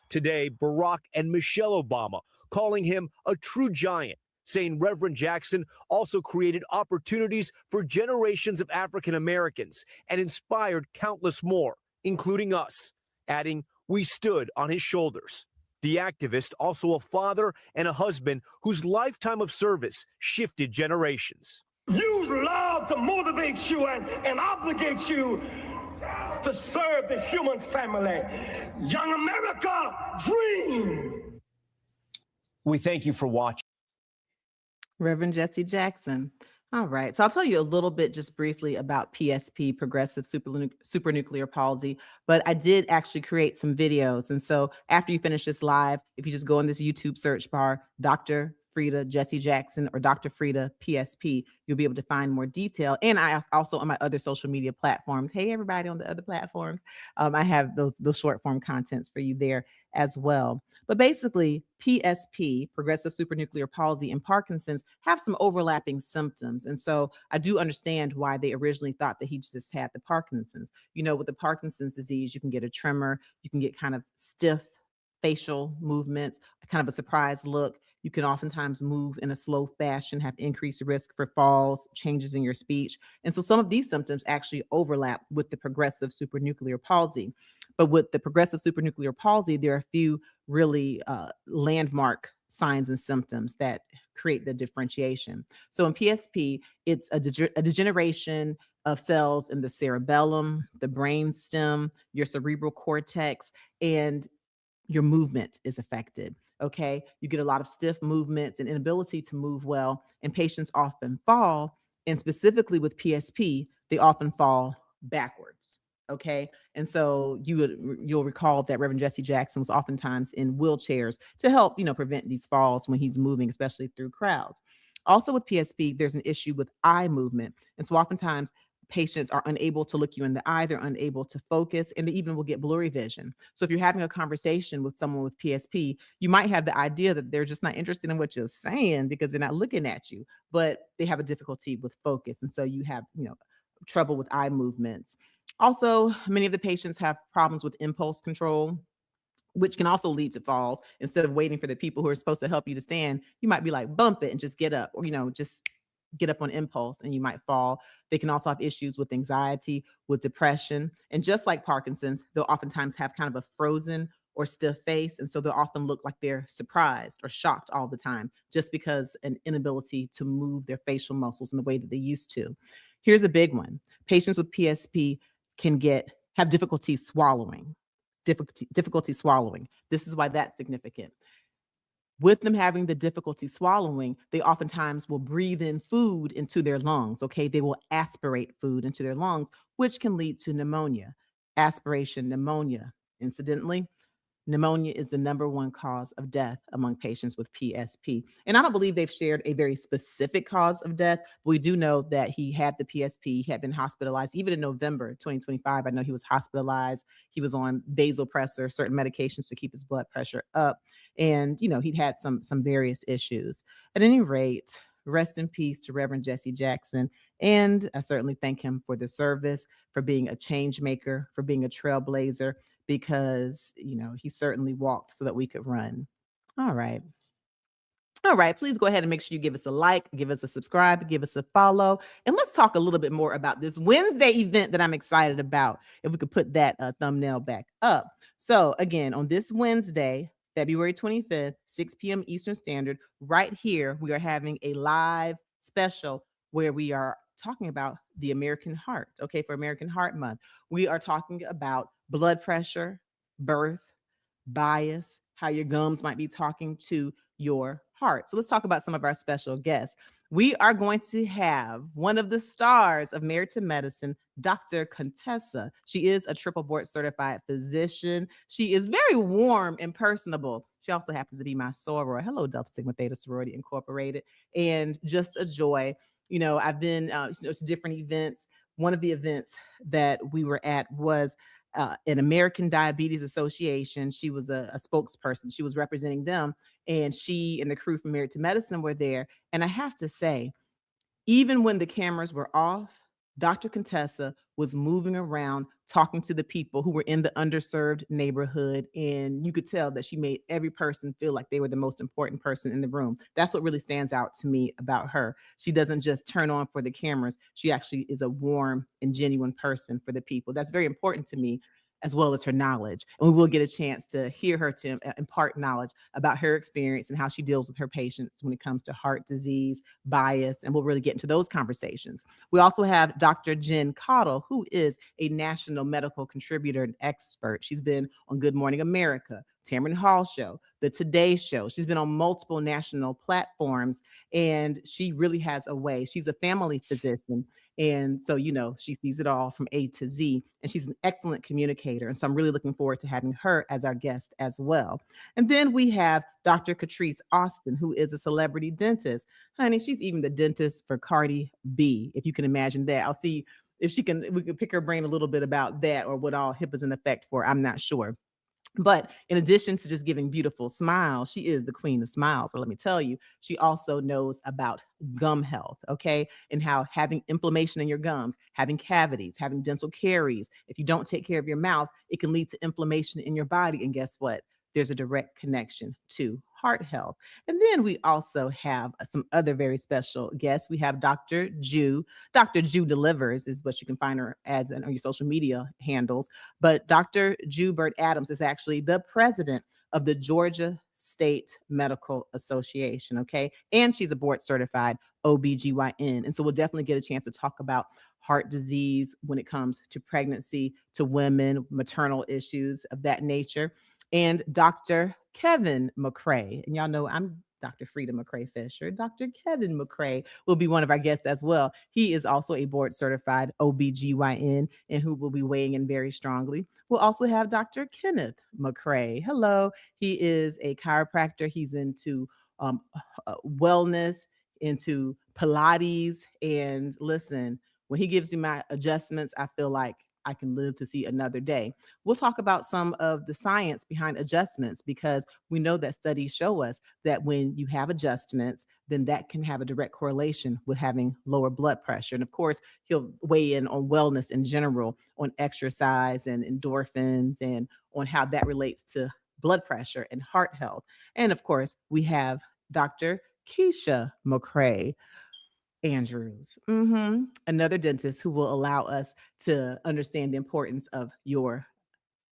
Today, Barack and Michelle Obama calling him a true giant, saying Reverend Jackson also created opportunities for generations of African Americans and inspired countless more, including us, adding, "We stood on his shoulders." The activist, also a father and a husband whose lifetime of service shifted generations. Use love to motivate you and obligate you to serve the human family. Young America, dream. We thank you for watching. Reverend Jesse Jackson. All right. So I'll tell you a little bit just briefly about PSP, progressive supranuclear palsy, but I did actually create some videos. And so after you finish this live, if you just go in this YouTube search bar, Dr. Frita Jesse Jackson or Dr. Frita PSP, you'll be able to find more detail. And I also on my other social media platforms. Hey, everybody on the other platforms. I have those short form contents for you there as well. But basically, PSP, progressive supranuclear palsy, and Parkinson's have some overlapping symptoms. And so I do understand why they originally thought that he just had the Parkinson's. You know, with the Parkinson's disease, you can get a tremor, you can get kind of stiff facial movements, kind of a surprised look. You can oftentimes move in a slow fashion, have increased risk for falls, changes in your speech. And so some of these symptoms actually overlap with the progressive supranuclear palsy. But with the progressive supranuclear palsy, there are a few really landmark signs and symptoms that create the differentiation. So in PSP, it's a degeneration of cells in the cerebellum, the brain stem, your cerebral cortex, and your movement is affected. Okay. You get a lot of stiff movements and inability to move well, and patients often fall. And specifically with PSP, they often fall backwards. Okay. And so you'll recall that Reverend Jesse Jackson was oftentimes in wheelchairs to help, prevent these falls when he's moving, especially through crowds. Also with PSP, there's an issue with eye movement. And so oftentimes patients are unable to look you in the eye, they're unable to focus, and they even will get blurry vision. So if you're having a conversation with someone with PSP, you might have the idea that they're just not interested in what you're saying because they're not looking at you, but they have a difficulty with focus. And so you have, trouble with eye movements. Also, many of the patients have problems with impulse control, which can also lead to falls. Instead of waiting for the people who are supposed to help you to stand, you might be like, bump it and just get up, or, just get up on impulse and you might fall. They can also have issues with anxiety, with depression. And just like Parkinson's, they'll oftentimes have kind of a frozen or stiff face. And so they'll often look like they're surprised or shocked all the time, just because an inability to move their facial muscles in the way that they used to. Here's a big one. Patients with PSP can have difficulty swallowing. Difficulty swallowing. This is why that's significant. With them having the difficulty swallowing, they oftentimes will breathe in food into their lungs. Okay. They will aspirate food into their lungs, which can lead to pneumonia. Aspiration pneumonia. Incidentally, pneumonia is the #1 cause of death among patients with PSP. And I don't believe they've shared a very specific cause of death, but we do know that he had the PSP. He had been hospitalized. Even in November 2025, I know he was hospitalized. He was on vasopressor, certain medications to keep his blood pressure up. And, he'd had some various issues. At any rate, rest in peace to Reverend Jesse Jackson. And I certainly thank him for the service, for being a change maker, for being a trailblazer, because, he certainly walked so that we could run. All right. All right. Please go ahead and make sure you give us a like, give us a subscribe, give us a follow. And let's talk a little bit more about this Wednesday event that I'm excited about. If we could put that thumbnail back up. So again, on this Wednesday, February 25th, 6 p.m. Eastern Standard, right here, we are having a live special where we are talking about the American heart. Okay. For American Heart Month, we are talking about blood pressure, birth, bias, how your gums might be talking to your heart. So let's talk about some of our special guests. We are going to have one of the stars of Married to Medicine, Dr. Contessa. She is a triple board certified physician. She is very warm and personable. She also happens to be my soror. Hello, Delta Sigma Theta Sorority Incorporated. And just a joy. I've been to different events. One of the events that we were at was an American Diabetes Association. She was a spokesperson. She was representing them, and she and the crew from Married to Medicine were there. And I have to say, even when the cameras were off, Dr. Contessa was moving around talking to the people who were in the underserved neighborhood. And you could tell that she made every person feel like they were the most important person in the room. That's what really stands out to me about her. She doesn't just turn on for the cameras. She actually is a warm and genuine person for the people. That's very important to me. as well as her knowledge. And we will get a chance to hear her to impart knowledge about her experience and how she deals with her patients when it comes to heart disease, bias, and we'll really get into those conversations. We also have Dr. Jen Cottle, who is a national medical contributor and expert. She's been on Good Morning America, Tamron Hall Show, the Today Show. She's been on multiple national platforms, and she really has a way. She's a family physician. And so, you know, she sees it all from A to Z, and she's an excellent communicator. And so I'm really looking forward to having her as our guest as well. And then we have Dr. Catrice Austin, who is a celebrity dentist. Honey, she's even the dentist for Cardi B, if you can imagine that. I'll see if we can pick her brain a little bit about that or what all HIPAA is in effect for. I'm not sure. But in addition to just giving beautiful smiles, she is the queen of smiles. So let me tell you, she also knows about gum health, okay? And how having inflammation in your gums, having cavities, having dental caries, if you don't take care of your mouth, it can lead to inflammation in your body. And guess what? There's a direct connection to heart health. And then we also have some other very special guests. We have Dr. Ju. Dr. Ju Delivers is what you can find her as on your social media handles. But Dr. Ju Burt Adams is actually the president of the Georgia State Medical Association, okay? And she's a board certified OBGYN. And so we'll definitely get a chance to talk about heart disease when it comes to pregnancy, to women, maternal issues of that nature. And Dr. Kevin McCrae. And y'all know I'm Dr. Frita McCrae Fisher. Dr. Kevin McCrae will be one of our guests as well. He is also a board certified OBGYN and who will be weighing in very strongly. We'll also have Dr. Kenneth McCrae. Hello. He is a chiropractor. He's into wellness, into Pilates. And listen, when he gives you my adjustments, I feel like I can live to see another day. We'll talk about some of the science behind adjustments, because we know that studies show us that when you have adjustments, then that can have a direct correlation with having lower blood pressure. And of course, he'll weigh in on wellness in general, on exercise and endorphins, and on how that relates to blood pressure and heart health. And of course, we have Dr. Keisha McCrae Andrews, another dentist who will allow us to understand the importance of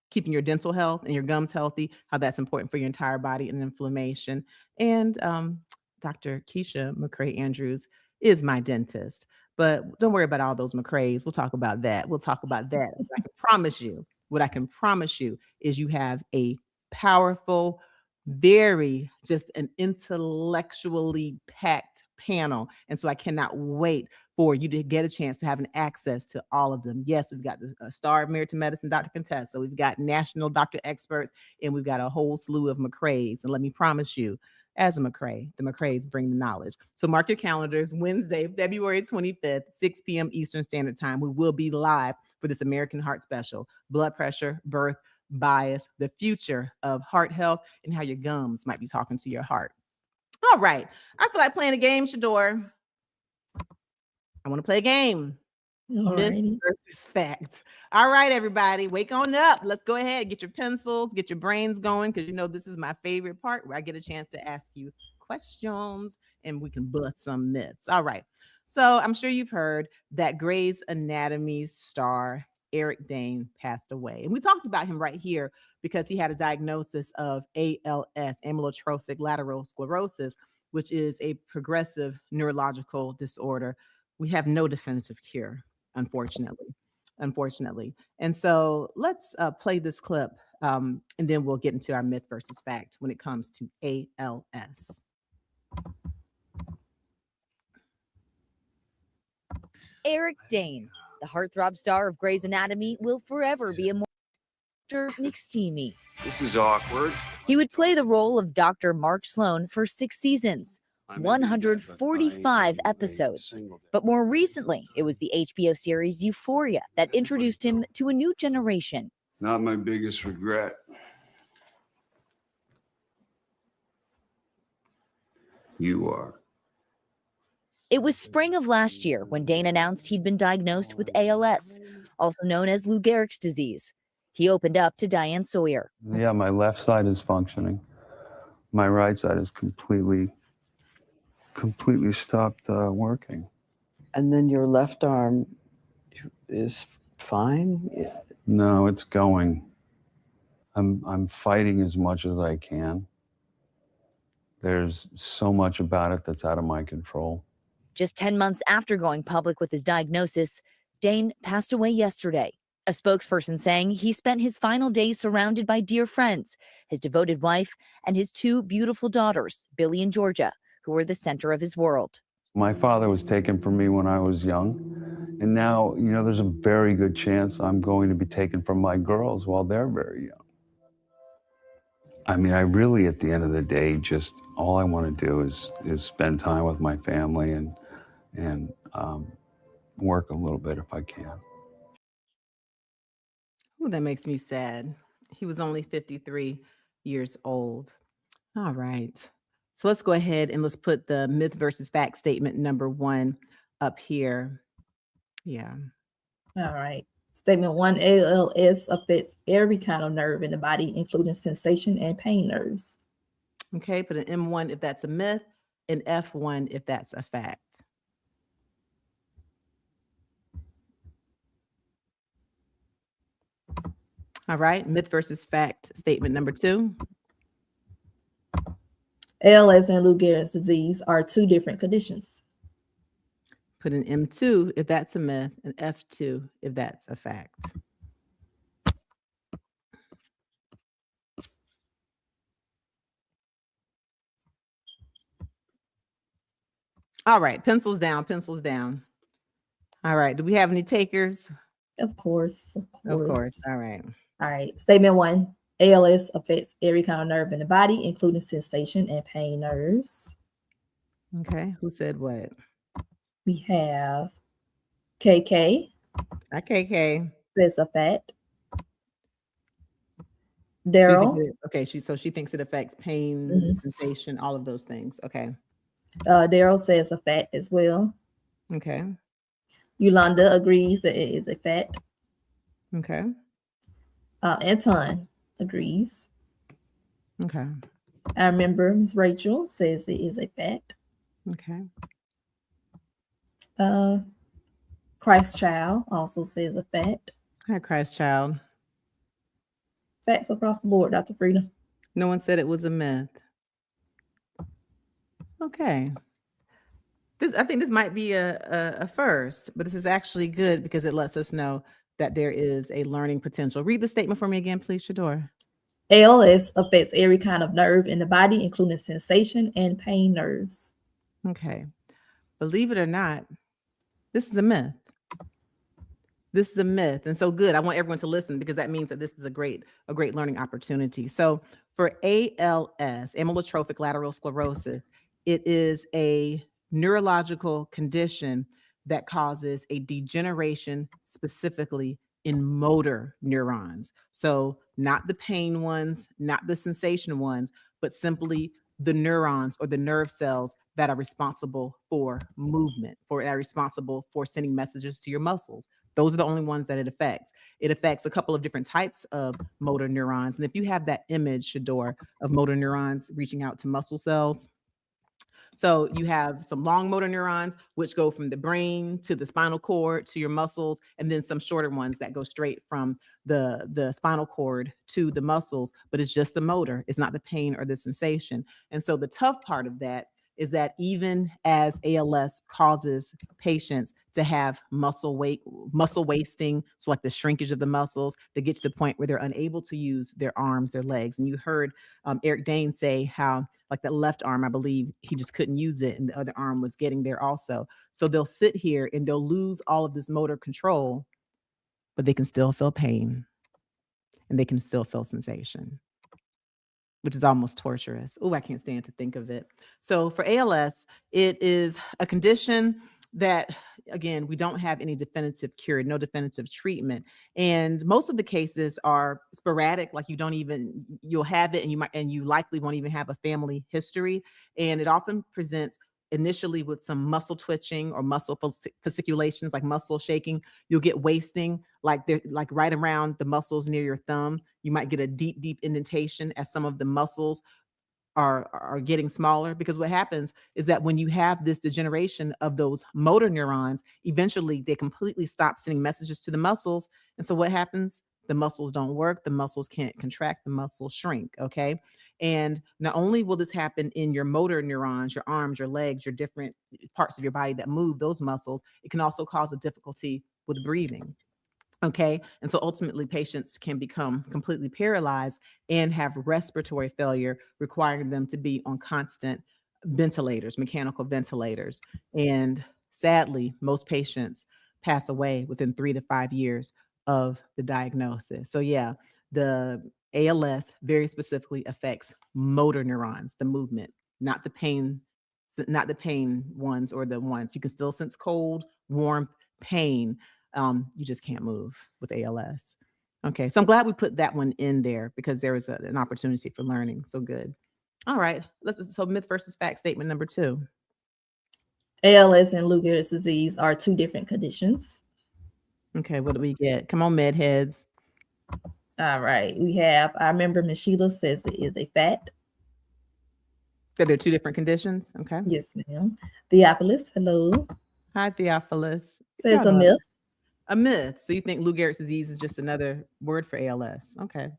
keeping your dental health and your gums healthy, how that's important for your entire body and inflammation. And Dr. Keisha McCrae Andrews is my dentist. But don't worry about all those McCraes. We'll talk about that. What I can promise you is you have a powerful, very just an intellectually packed panel. And so I cannot wait for you to get a chance to have an access to all of them. Yes, we've got the star of Married to Medicine, Dr. Contessa. We've got national doctor experts, and we've got a whole slew of McCraes. And let me promise you, as a McCrae, the McCraes bring the knowledge. So mark your calendars, Wednesday, February 25th, 6 p.m. Eastern Standard Time. We will be live for this American Heart Special, blood pressure, birth, bias, the future of heart health, and how your gums might be talking to your heart. All right. I feel like playing a game, Shador. I want to play a game. Myth versus fact. All right, everybody, wake on up. Let's go ahead. Get your pencils, get your brains going, because you know this is my favorite part where I get a chance to ask you questions and we can bust some myths. All right. So I'm sure you've heard that Grey's Anatomy star Eric Dane passed away. And we talked about him right here because he had a diagnosis of ALS, amyotrophic lateral sclerosis, which is a progressive neurological disorder. We have no definitive cure, unfortunately. And so let's play this clip, and then we'll get into our myth versus fact when it comes to ALS. Eric Dane, the heartthrob star of Grey's Anatomy, will forever be a Dr. McSteamy. This is awkward. He would play the role of Dr. Mark Sloan for 6 seasons, 145 episodes. But more recently, it was the HBO series Euphoria that introduced him to a new generation. Not my biggest regret. You are. It was spring of last year when Dane announced he'd been diagnosed with ALS, also known as Lou Gehrig's disease. He opened up to Diane Sawyer. Yeah, my left side is functioning. My right side is completely stopped working. And then your left arm is fine? No, it's going. I'm fighting as much as I can. There's so much about it that's out of my control. Just 10 months after going public with his diagnosis, Dane passed away yesterday. A spokesperson saying he spent his final days surrounded by dear friends, his devoted wife, and his 2 beautiful daughters, Billy and Georgia, who were the center of his world. My father was taken from me when I was young, and now, there's a very good chance I'm going to be taken from my girls while they're very young. I mean, I really, at the end of the day, just all I want to do is spend time with my family and work a little bit if I can. Ooh, that makes me sad. He was only 53 years old. All right. So let's go ahead and let's put the myth versus fact statement number 1 up here. Yeah. All right. Statement 1, ALS affects every kind of nerve in the body, including sensation and pain nerves. Okay, put an M1 if that's a myth, and F1 if that's a fact. All right, myth versus fact statement number 2. ALS and Lou Gehrig's disease are 2 different conditions. Put an M2 if that's a myth, and F2 if that's a fact. All right, pencils down, pencils down. All right, do we have any takers? Of course. Of course, all right. All right, statement 1, ALS affects every kind of nerve in the body, including sensation and pain nerves. Okay, who said what? We have KK. KK. Says a fact. Daryl. Okay, she thinks it affects pain, sensation, all of those things. Okay. Daryl says a fact as well. Okay. Yolanda agrees that it is a fact. Okay. Anton agrees. Okay. I remember Ms. Rachel says it is a fact. Okay. Christ Child also says a fact. Hi, Christ Child. Facts across the board, Dr. Frita. No one said it was a myth. Okay. I think this might be a first, but this is actually good because it lets us know that there is a learning potential. Read the statement for me again, please, Shador. ALS affects every kind of nerve in the body, including sensation and pain nerves. Okay. Believe it or not, this is a myth. This is a myth. And so good. I want everyone to listen because that means that this is a great learning opportunity. So for ALS, amyotrophic lateral sclerosis, it is a neurological condition that causes a degeneration specifically in motor neurons. So not the pain ones, not the sensation ones, but simply the neurons or the nerve cells that are responsible for movement, that are responsible for sending messages to your muscles. Those are the only ones that it affects. It affects a couple of different types of motor neurons. And if you have that image, Shador, of motor neurons reaching out to muscle cells, so you have some long motor neurons, which go from the brain to the spinal cord to your muscles, and then some shorter ones that go straight from the spinal cord to the muscles, but it's just the motor. It's not the pain or the sensation. And so the tough part of that is that even as ALS causes patients to have muscle wasting, so like the shrinkage of the muscles, they get to the point where they're unable to use their arms, their legs. And you heard Eric Dane say how like that left arm, I believe he just couldn't use it and the other arm was getting there also. So they'll sit here and they'll lose all of this motor control, but they can still feel pain and they can still feel sensation, which is almost torturous. Oh, I can't stand to think of it. So for ALS, it is a condition that, again, we don't have any definitive cure, no definitive treatment. And most of the cases are sporadic, like you'll have it and you likely won't even have a family history. And it often presents initially with some muscle twitching or muscle fasciculations, like muscle shaking. You'll get wasting, like right around the muscles near your thumb. You might get a deep indentation as some of the muscles are getting smaller, because what happens is that when you have this degeneration of those motor neurons, eventually they completely stop sending messages to the muscles. And so what happens? the muscles don't work, the muscles can't contract, the muscles shrink. Okay. And not only will this happen in your motor neurons, your arms, your legs, your different parts of your body that move those muscles, it can also cause a difficulty with breathing. Okay. And so ultimately, patients can become completely paralyzed and have respiratory failure, requiring them to be on constant ventilators, mechanical ventilators. And sadly, most patients pass away within 3 to 5 years of the diagnosis. So, yeah, the ALS very specifically affects motor neurons, the movement, not the pain, not the pain ones or the ones you can still sense cold, warmth, pain. You just can't move with ALS. Okay, so I'm glad we put that one in there because there is an opportunity for learning. So good. All right, so myth versus fact statement number 2. ALS and Lou Gehrig's disease are 2 different conditions. Okay, what do we get? Come on, med heads. All right, we have, I remember Ms. Sheila says it is a fact. So they're 2 different conditions. Okay. Yes, ma'am. Theophilus, hello. Hi, Theophilus. Says a myth. A myth. So you think Lou Gehrig's disease is just another word for ALS? Okay.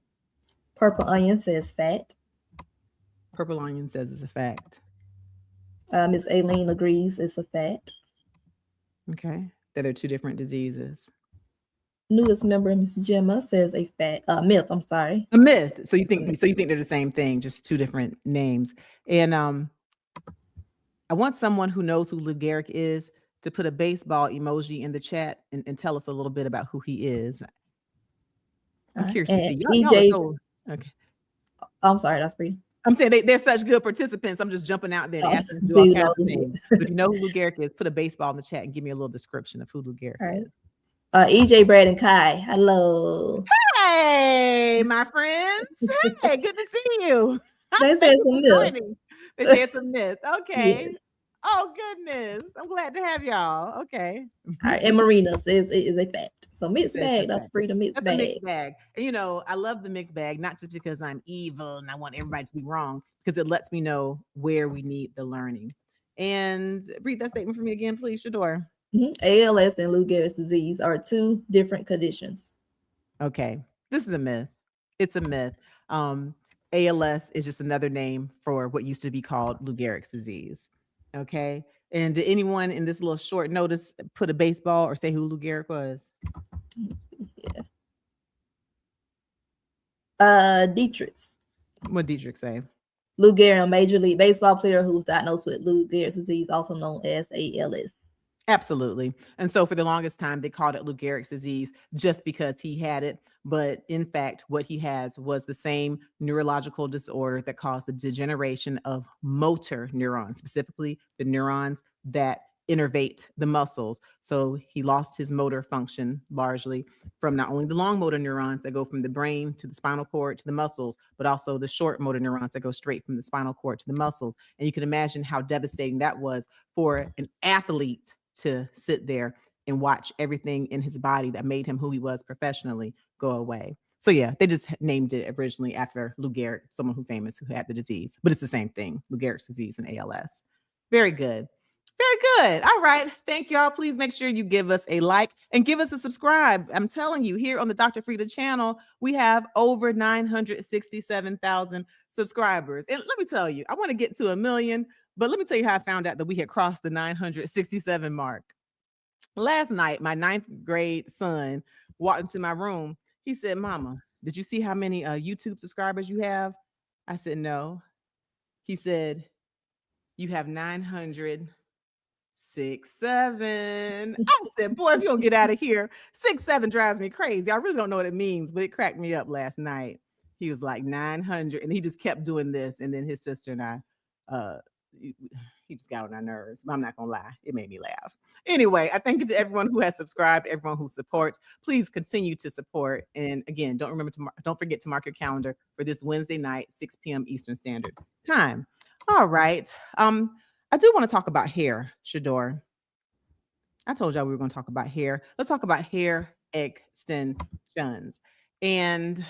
Purple Onion says fact. Purple Onion says it's a fact. Miss Aileen agrees it's a fact. Okay. That are 2 different diseases. Newest member, Miss Gemma, says a fact. Myth. I'm sorry. A myth. So you think they're the same thing, just 2 different names. And I want someone who knows who Lou Gehrig is to put a baseball emoji in the chat and tell us a little bit about who he is. I'm curious to see. Y'all okay. I'm sorry, that's Frita. I'm saying they're such good participants. I'm just jumping out there and asking to do all kinds of things. But if you know who Lou Gehrig is, put a baseball in the chat and give me a little description of who Lou Gehrig is. EJ, Brad, and Kai, hello. Hey, my friends. Hey, good to see you. They said some myth. They said some myth. Okay. Yeah. Oh, goodness. I'm glad to have y'all. Okay. All right, and Marina says it is a fact. So mixed bag, that's Frita, mixed bag. A mixed bag. And I love the mixed bag, not just because I'm evil and I want everybody to be wrong, because it lets me know where we need the learning. And read that statement for me again, please, Shador. ALS and Lou Gehrig's disease are 2 different conditions. Okay. This is a myth. It's a myth. ALS is just another name for what used to be called Lou Gehrig's disease. Okay. And did anyone in this little short notice put a baseball or say who Lou Gehrig was? Yeah. Dietrich. What did Dietrich say? Lou Gehrig, a Major League Baseball player who's diagnosed with Lou Gehrig's disease, also known as ALS. Absolutely. And so for the longest time, they called it Lou Gehrig's disease just because he had it. But in fact, what he has was the same neurological disorder that caused the degeneration of motor neurons, specifically the neurons that innervate the muscles. So he lost his motor function largely from not only the long motor neurons that go from the brain to the spinal cord to the muscles, but also the short motor neurons that go straight from the spinal cord to the muscles. And you can imagine how devastating that was for an athlete to sit there and watch everything in his body that made him who he was professionally go away. So yeah, they just named it originally after Lou Gehrig, someone who famous who had the disease, but it's the same thing, Lou Gehrig's disease and ALS. Very good. Very good. All right. Thank y'all. Please make sure you give us a like and give us a subscribe. I'm telling you, here on the Dr. Frita channel, we have over 967,000 subscribers. And let me tell you, I want to get to 1 million, but let me tell you how I found out that we had crossed the 967 mark. Last night, my 9th grade son walked into my room. He said, "Mama, did you see how many YouTube subscribers you have?" I said, "No." He said, "You have 967." I said, "Boy, if you don't get out of here." 67 drives me crazy. I really don't know what it means, but it cracked me up last night. He was like 900, and he just kept doing this. And then his sister and I, he just got on our nerves. But I'm not gonna lie, it made me laugh. Anyway, I thank you to everyone who has subscribed, everyone who supports. Please continue to support. And again, don't forget to mark your calendar for this Wednesday night, 6 p.m. Eastern Standard Time. All right. I do want to talk about hair, Shador. I told y'all we were going to talk about hair. Let's talk about hair extensions. And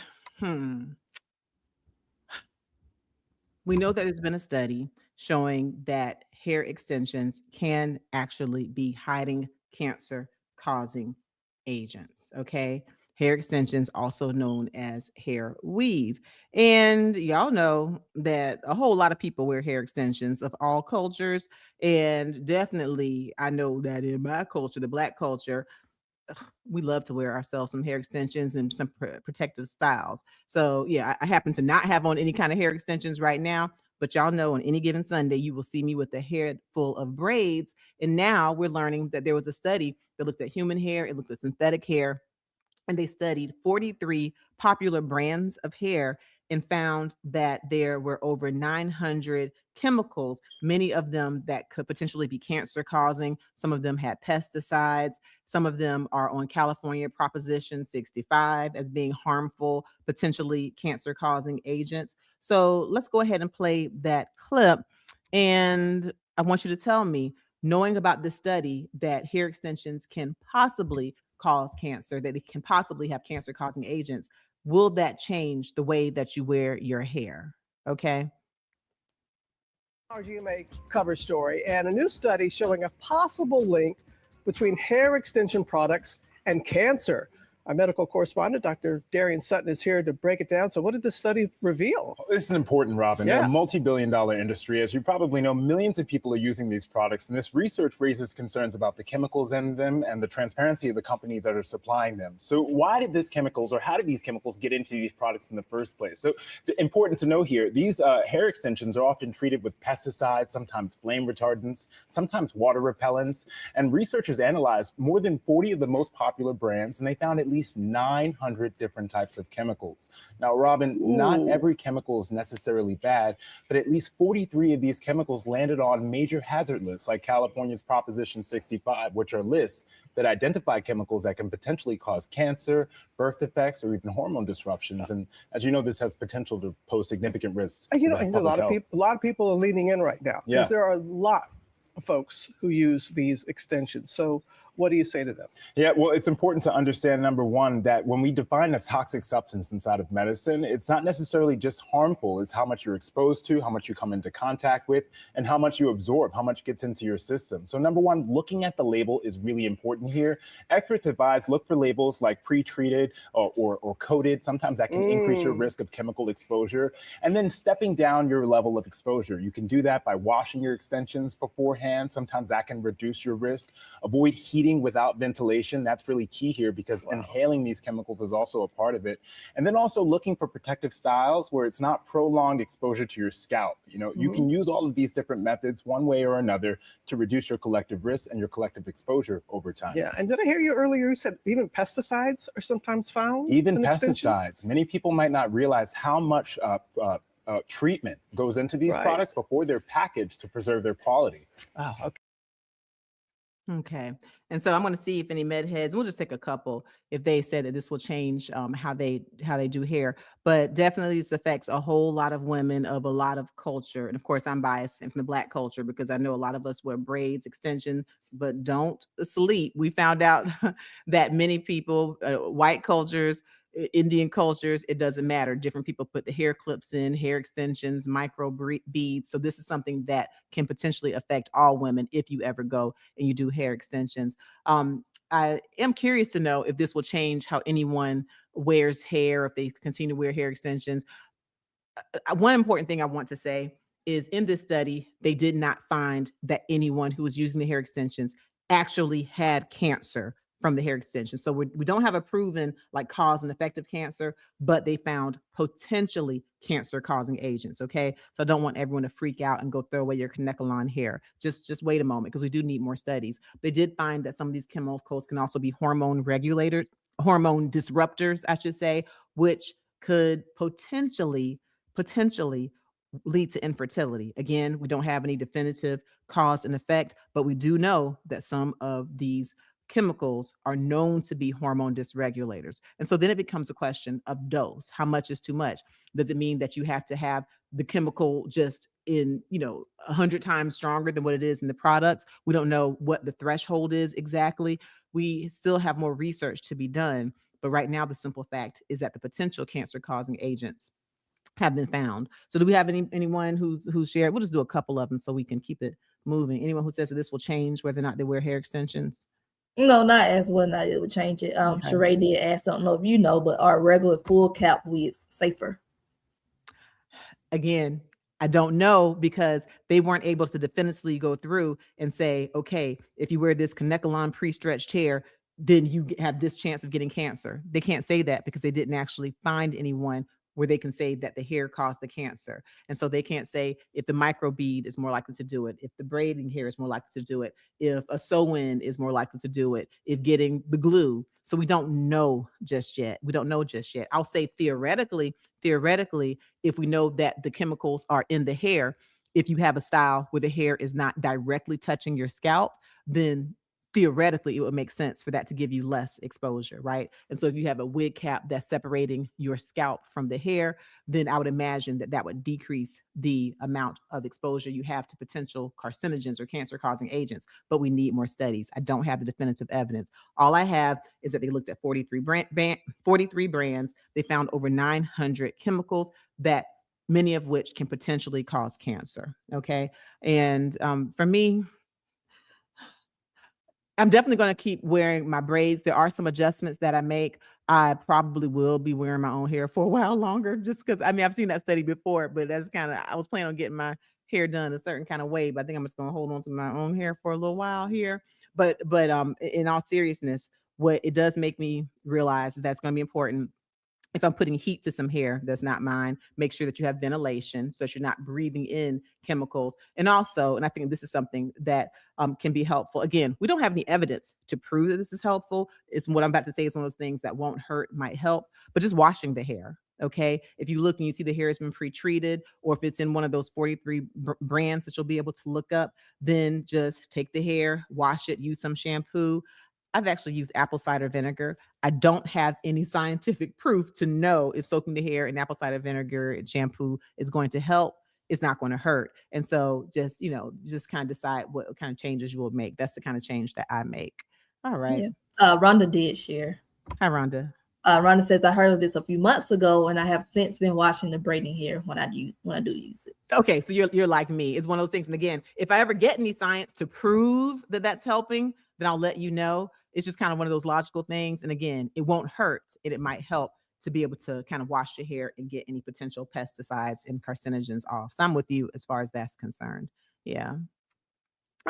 we know that there's been a study showing that hair extensions can actually be hiding cancer-causing agents, okay? hair extensions, also known as hair weave. And y'all know that a whole lot of people wear hair extensions of all cultures. And definitely, I know that in my culture, the Black culture, we love to wear ourselves some hair extensions and some protective styles. So yeah, I happen to not have on any kind of hair extensions right now, but y'all know on any given Sunday, you will see me with a hair full of braids. And now we're learning that there was a study that looked at human hair, it looked at synthetic hair, and they studied 43 popular brands of hair and found that there were over 900 chemicals, many of them that could potentially be cancer causing. Some of them had pesticides. Some of them are on California Proposition 65 as being harmful, potentially cancer causing agents. So let's go ahead and play that clip. And I want you to tell me, knowing about this study, that hair extensions can possibly cause cancer, that it can possibly have cancer causing agents, will that change the way that you wear your hair? Okay. Our GMA cover story and a new study showing a possible link between hair extension products and cancer. Our medical correspondent, Dr. Darian Sutton, is here to break it down. So what did this study reveal? This is important, Robin. Yeah. A multi-billion-dollar industry. As you probably know, millions of people are using these products, and this research raises concerns about the chemicals in them and the transparency of the companies that are supplying them. So why did these chemicals, or how did these chemicals get into these products in the first place? So important to know here, these hair extensions are often treated with pesticides, sometimes flame retardants, sometimes water repellents, and researchers analyzed more than 40 of the most popular brands, and they found at least 900 different types of chemicals. Now, Robin, not every chemical is necessarily bad, but at least 43 of these chemicals landed on major hazard lists like California's Proposition 65, which are lists that identify chemicals that can potentially cause cancer, birth defects, or even hormone disruptions. And as you know, this has potential to pose significant risks. You know, a lot of people are leaning in right now because there are a lot of folks who use these extensions. So what do you say to them? Yeah, well, it's important to understand, number one, that when we define a toxic substance inside of medicine, it's not necessarily just harmful. It's how much you're exposed to, how much you come into contact with, and how much you absorb, how much gets into your system. So number one, looking at the label is really important here. Experts advise look for labels like pre-treated or coated. Sometimes that can increase your risk of chemical exposure. And then stepping down your level of exposure. You can do that by washing your extensions beforehand. Sometimes that can reduce your risk. Avoid heating without ventilation. That's really key here because inhaling these chemicals is also a part of it. And then also looking for protective styles where it's not prolonged exposure to your scalp. You know, you can use all of these different methods one way or another to reduce your collective risk and your collective exposure over time. Yeah, and did I hear you earlier, you said even pesticides are sometimes found? Even in pesticides. extensions? Many people might not realize how much treatment goes into these products before they're packaged to preserve their quality. Oh, okay. Okay. And so I'm going to see if any med heads, we'll just take a couple, if they said that this will change how they do hair. But definitely this affects a whole lot of women of a lot of culture. And of course, I'm biased from the Black culture because I know a lot of us wear braids, extensions, but don't sleep. We found out that many people, white cultures, Indian cultures, it doesn't matter. Different people put the hair clips in, hair extensions, micro beads. So this is something that can potentially affect all women if you ever go and you do hair extensions. I am curious to know if this will change how anyone wears hair, if they continue to wear hair extensions. One important thing I want to say is in this study, they did not find that anyone who was using the hair extensions actually had cancer from the hair extension. So we don't have a proven like cause and effect of cancer, but they found potentially cancer causing agents. Okay. So I don't want everyone to freak out and go throw away your Kanekalon hair. Just wait a moment because we do need more studies. They did find that some of these chemicals can also be hormone disruptors, I should say, which could potentially lead to infertility. Again, we don't have any definitive cause and effect, but we do know that some of these chemicals are known to be hormone dysregulators. And so then it becomes a question of dose. How much is too much? Does it mean that you have to have the chemical just in, 100 times stronger than what it is in the products? We don't know what the threshold is exactly. We still have more research to be done. But right now, the simple fact is that the potential cancer causing agents have been found. So do we have anyone who's shared? We'll just do a couple of them so we can keep it moving. Anyone who says that this will change whether or not they wear hair extensions? No, not as well. Not it would change it. Okay. Sheree did ask, I don't know if you know, but are regular full cap wigs safer? Again, I don't know because they weren't able to definitively go through and say, okay, if you wear this Kanekalon pre-stretched hair, then you have this chance of getting cancer. They can't say that because they didn't actually find anyone where they can say that the hair caused the cancer. And so they can't say if the microbead is more likely to do it, if the braiding hair is more likely to do it, if a sew-in is more likely to do it, if getting the glue. So we don't know just yet. We don't know just yet. I'll say theoretically, if we know that the chemicals are in the hair, if you have a style where the hair is not directly touching your scalp, then theoretically it would make sense for that to give you less exposure, right? And so if you have a wig cap that's separating your scalp from the hair, then I would imagine that that would decrease the amount of exposure you have to potential carcinogens or cancer-causing agents. But we need more studies. I don't have the definitive evidence. All I have is that they looked at 43 brands. They found over 900 chemicals that many of which can potentially cause cancer. Okay. And for me, I'm definitely going to keep wearing my braids. There are some adjustments that I make. I probably will be wearing my own hair for a while longer just because, I mean, I've seen that study before, but that's kind of, I was planning on getting my hair done a certain kind of way, but I think I'm just going to hold on to my own hair for a little while here. But in all seriousness, what it does make me realize is that's going to be important. If I'm putting heat to some hair that's not mine, make sure that you have ventilation so that you're not breathing in chemicals. And also, and I think this is something that can be helpful. Again, we don't have any evidence to prove that this is helpful. It's what I'm about to say is one of those things that won't hurt, might help, but just washing the hair. Okay. If you look and you see the hair has been pre-treated, or if it's in one of those 43 brands that you'll be able to look up, then just take the hair, wash it, use some shampoo. I've actually used apple cider vinegar. I don't have any scientific proof to know if soaking the hair in apple cider vinegar and shampoo is going to help. It's not going to hurt. And so just, just kind of decide what kind of changes you will make. That's the kind of change that I make. All right. Yeah. Rhonda did share. Hi, Rhonda. Rhonda says, I heard of this a few months ago, and I have since been washing the braiding hair when I do use it. Okay, so you're like me. It's one of those things. And again, if I ever get any science to prove that that's helping, then I'll let you know. It's just kind of one of those logical things. And again, it won't hurt, and it might help to be able to kind of wash your hair and get any potential pesticides and carcinogens off. So I'm with you as far as that's concerned. Yeah.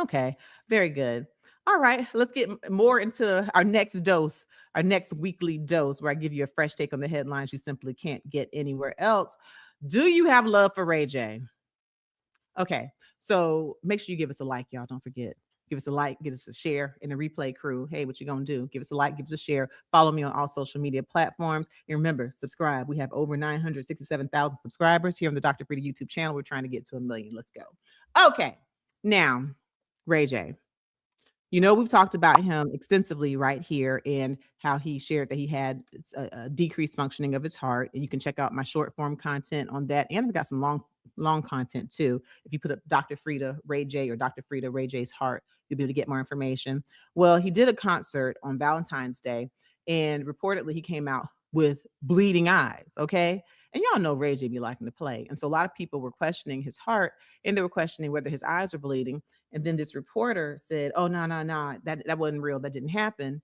Okay, very good. All right, let's get more into our next dose, our next weekly dose, where I give you a fresh take on the headlines you simply can't get anywhere else. Do you have love for Ray J? Okay, so make sure you give us a like, y'all. Don't forget. Give us a like, give us a share, and the replay crew. Hey, what you gonna do? Give us a like, give us a share. Follow me on all social media platforms. And remember, subscribe. We have over 967,000 subscribers here on the Dr. Frita YouTube channel. We're trying to get to 1 million. Let's go. Okay, now, Ray J. We've talked about him extensively right here and how he shared that he had a decreased functioning of his heart. And you can check out my short form content on that. And I've got some long content too. If you put up Dr. Frita Ray J or Dr. Frita Ray J's heart, you'll be able to get more information. Well, he did a concert on Valentine's Day, and reportedly he came out with bleeding eyes. Okay. And y'all know Ray J be liking to play. And so a lot of people were questioning his heart, and they were questioning whether his eyes were bleeding. And then this reporter said, oh, no, that wasn't real. That didn't happen.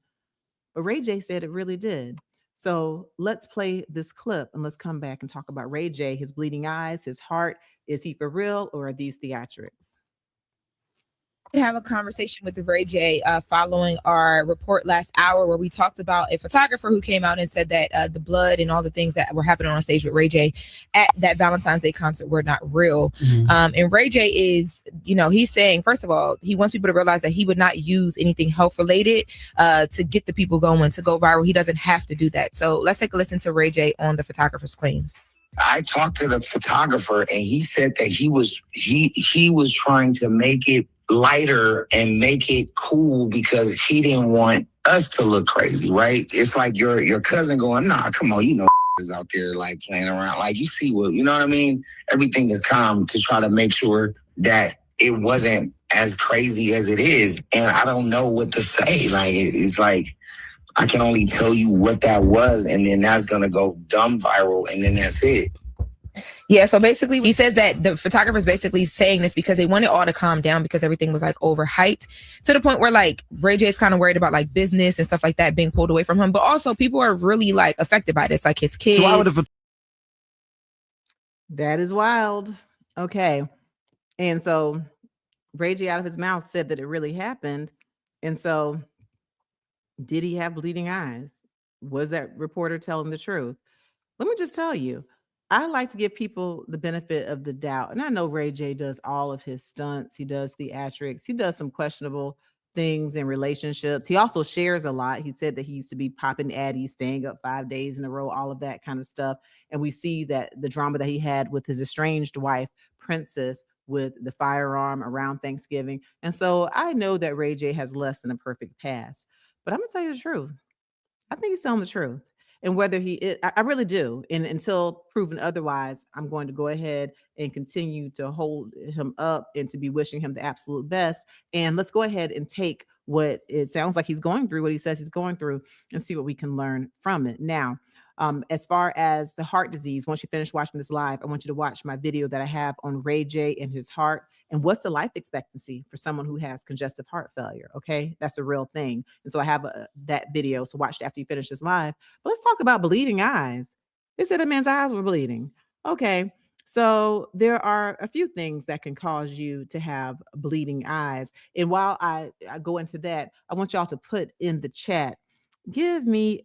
But Ray J said it really did. So let's play this clip and let's come back and talk about Ray J, his bleeding eyes, his heart. Is he for real, or are these theatrics? Have a conversation with Ray J following our report last hour, where we talked about a photographer who came out and said that the blood and all the things that were happening on stage with Ray J at that Valentine's Day concert were not real. Mm-hmm. And Ray J is, he's saying, first of all, he wants people to realize that he would not use anything health related to get the people going, to go viral. He doesn't have to do that. So let's take a listen to Ray J on the photographer's claims. I talked to the photographer, and he said that he was trying to make it lighter and make it cool because he didn't want us to look crazy, right? It's like your cousin going, nah, come on, is out there like playing around. Like, you see what, you know what I mean? Everything is calm to try to make sure that it wasn't as crazy as it is. And I don't know what to say. Like, it's like, I can only tell you what that was, and then that's going to go dumb viral, and then that's it. Yeah, so basically he says that the photographer's basically saying this because they wanted all to calm down because everything was like overhyped to the point where like Ray J is kind of worried about like business and stuff like that being pulled away from him. But also people are really like affected by this, like his kids. So why would That is wild. Okay. And so Ray J out of his mouth said that it really happened. And so did he have bleeding eyes? Was that reporter telling the truth? Let me just tell you, I like to give people the benefit of the doubt. And I know Ray J does all of his stunts. He does theatrics. He does some questionable things in relationships. He also shares a lot. He said that he used to be popping Addy, staying up 5 days in a row, all of that kind of stuff. And we see that the drama that he had with his estranged wife, Princess, with the firearm around Thanksgiving. And so I know that Ray J has less than a perfect past. But I'm going to tell you the truth. I think he's telling the truth. And whether he is, I really do. And until proven otherwise, I'm going to go ahead and continue to hold him up and to be wishing him the absolute best. And let's go ahead and take what it sounds like he's going through, what he says he's going through, and see what we can learn from it. Now, as far as the heart disease, once you finish watching this live, I want you to watch my video that I have on Ray J and his heart and what's the life expectancy for someone who has congestive heart failure. Okay, that's a real thing. And so I have that video. So watch it after you finish this live. But let's talk about bleeding eyes. They said a man's eyes were bleeding. Okay. So there are a few things that can cause you to have bleeding eyes. And while I go into that, I want y'all to put in the chat, give me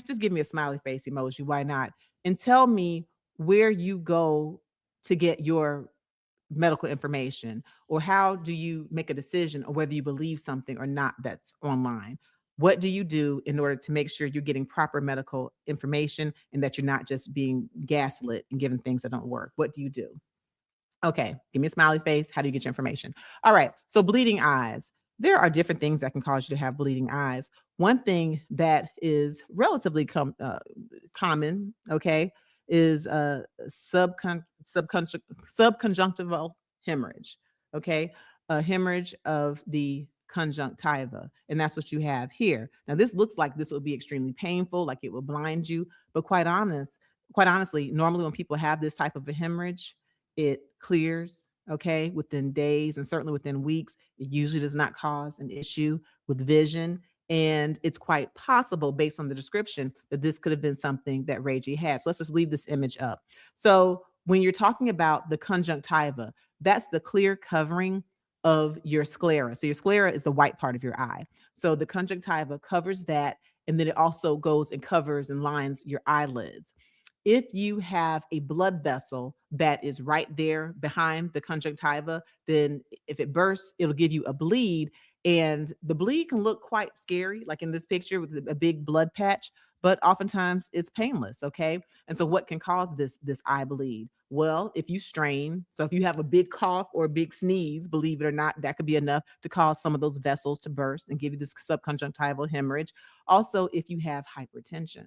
just give me a smiley face emoji. Why not? And tell me where you go to get your medical information, or how do you make a decision or whether you believe something or not that's online. What do you do in order to make sure you're getting proper medical information and that you're not just being gaslit and given things that don't work? What do you do? Okay, give me a smiley face. How do you get your information? All right, so bleeding eyes. There are different things that can cause you to have bleeding eyes. One thing that is relatively common, okay, is subconjunctival hemorrhage, okay? A hemorrhage of the conjunctiva, and that's what you have here. Now, this looks like this will be extremely painful, like it will blind you, but quite honestly, normally when people have this type of a hemorrhage, it clears, okay, within days and certainly within weeks. It usually does not cause an issue with vision. And it's quite possible, based on the description, that this could have been something that Ray J had. So let's just leave this image up. So when you're talking about the conjunctiva, that's the clear covering of your sclera. So your sclera is the white part of your eye. So the conjunctiva covers that, and then it also goes and covers and lines your eyelids. If you have a blood vessel that is right there behind the conjunctiva, then if it bursts, it'll give you a bleed. And the bleed can look quite scary, like in this picture with a big blood patch, but oftentimes it's painless, okay? And so what can cause this eye bleed? Well, if you strain, so if you have a big cough or a big sneeze, believe it or not, that could be enough to cause some of those vessels to burst and give you this subconjunctival hemorrhage. Also, if you have hypertension.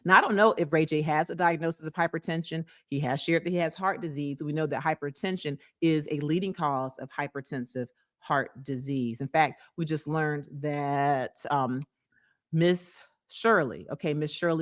Now, I don't know if Ray J has a diagnosis of hypertension. He has shared that he has heart disease. We know that hypertension is a leading cause of hypertensive heart disease. In fact, we just learned that Miss Shirley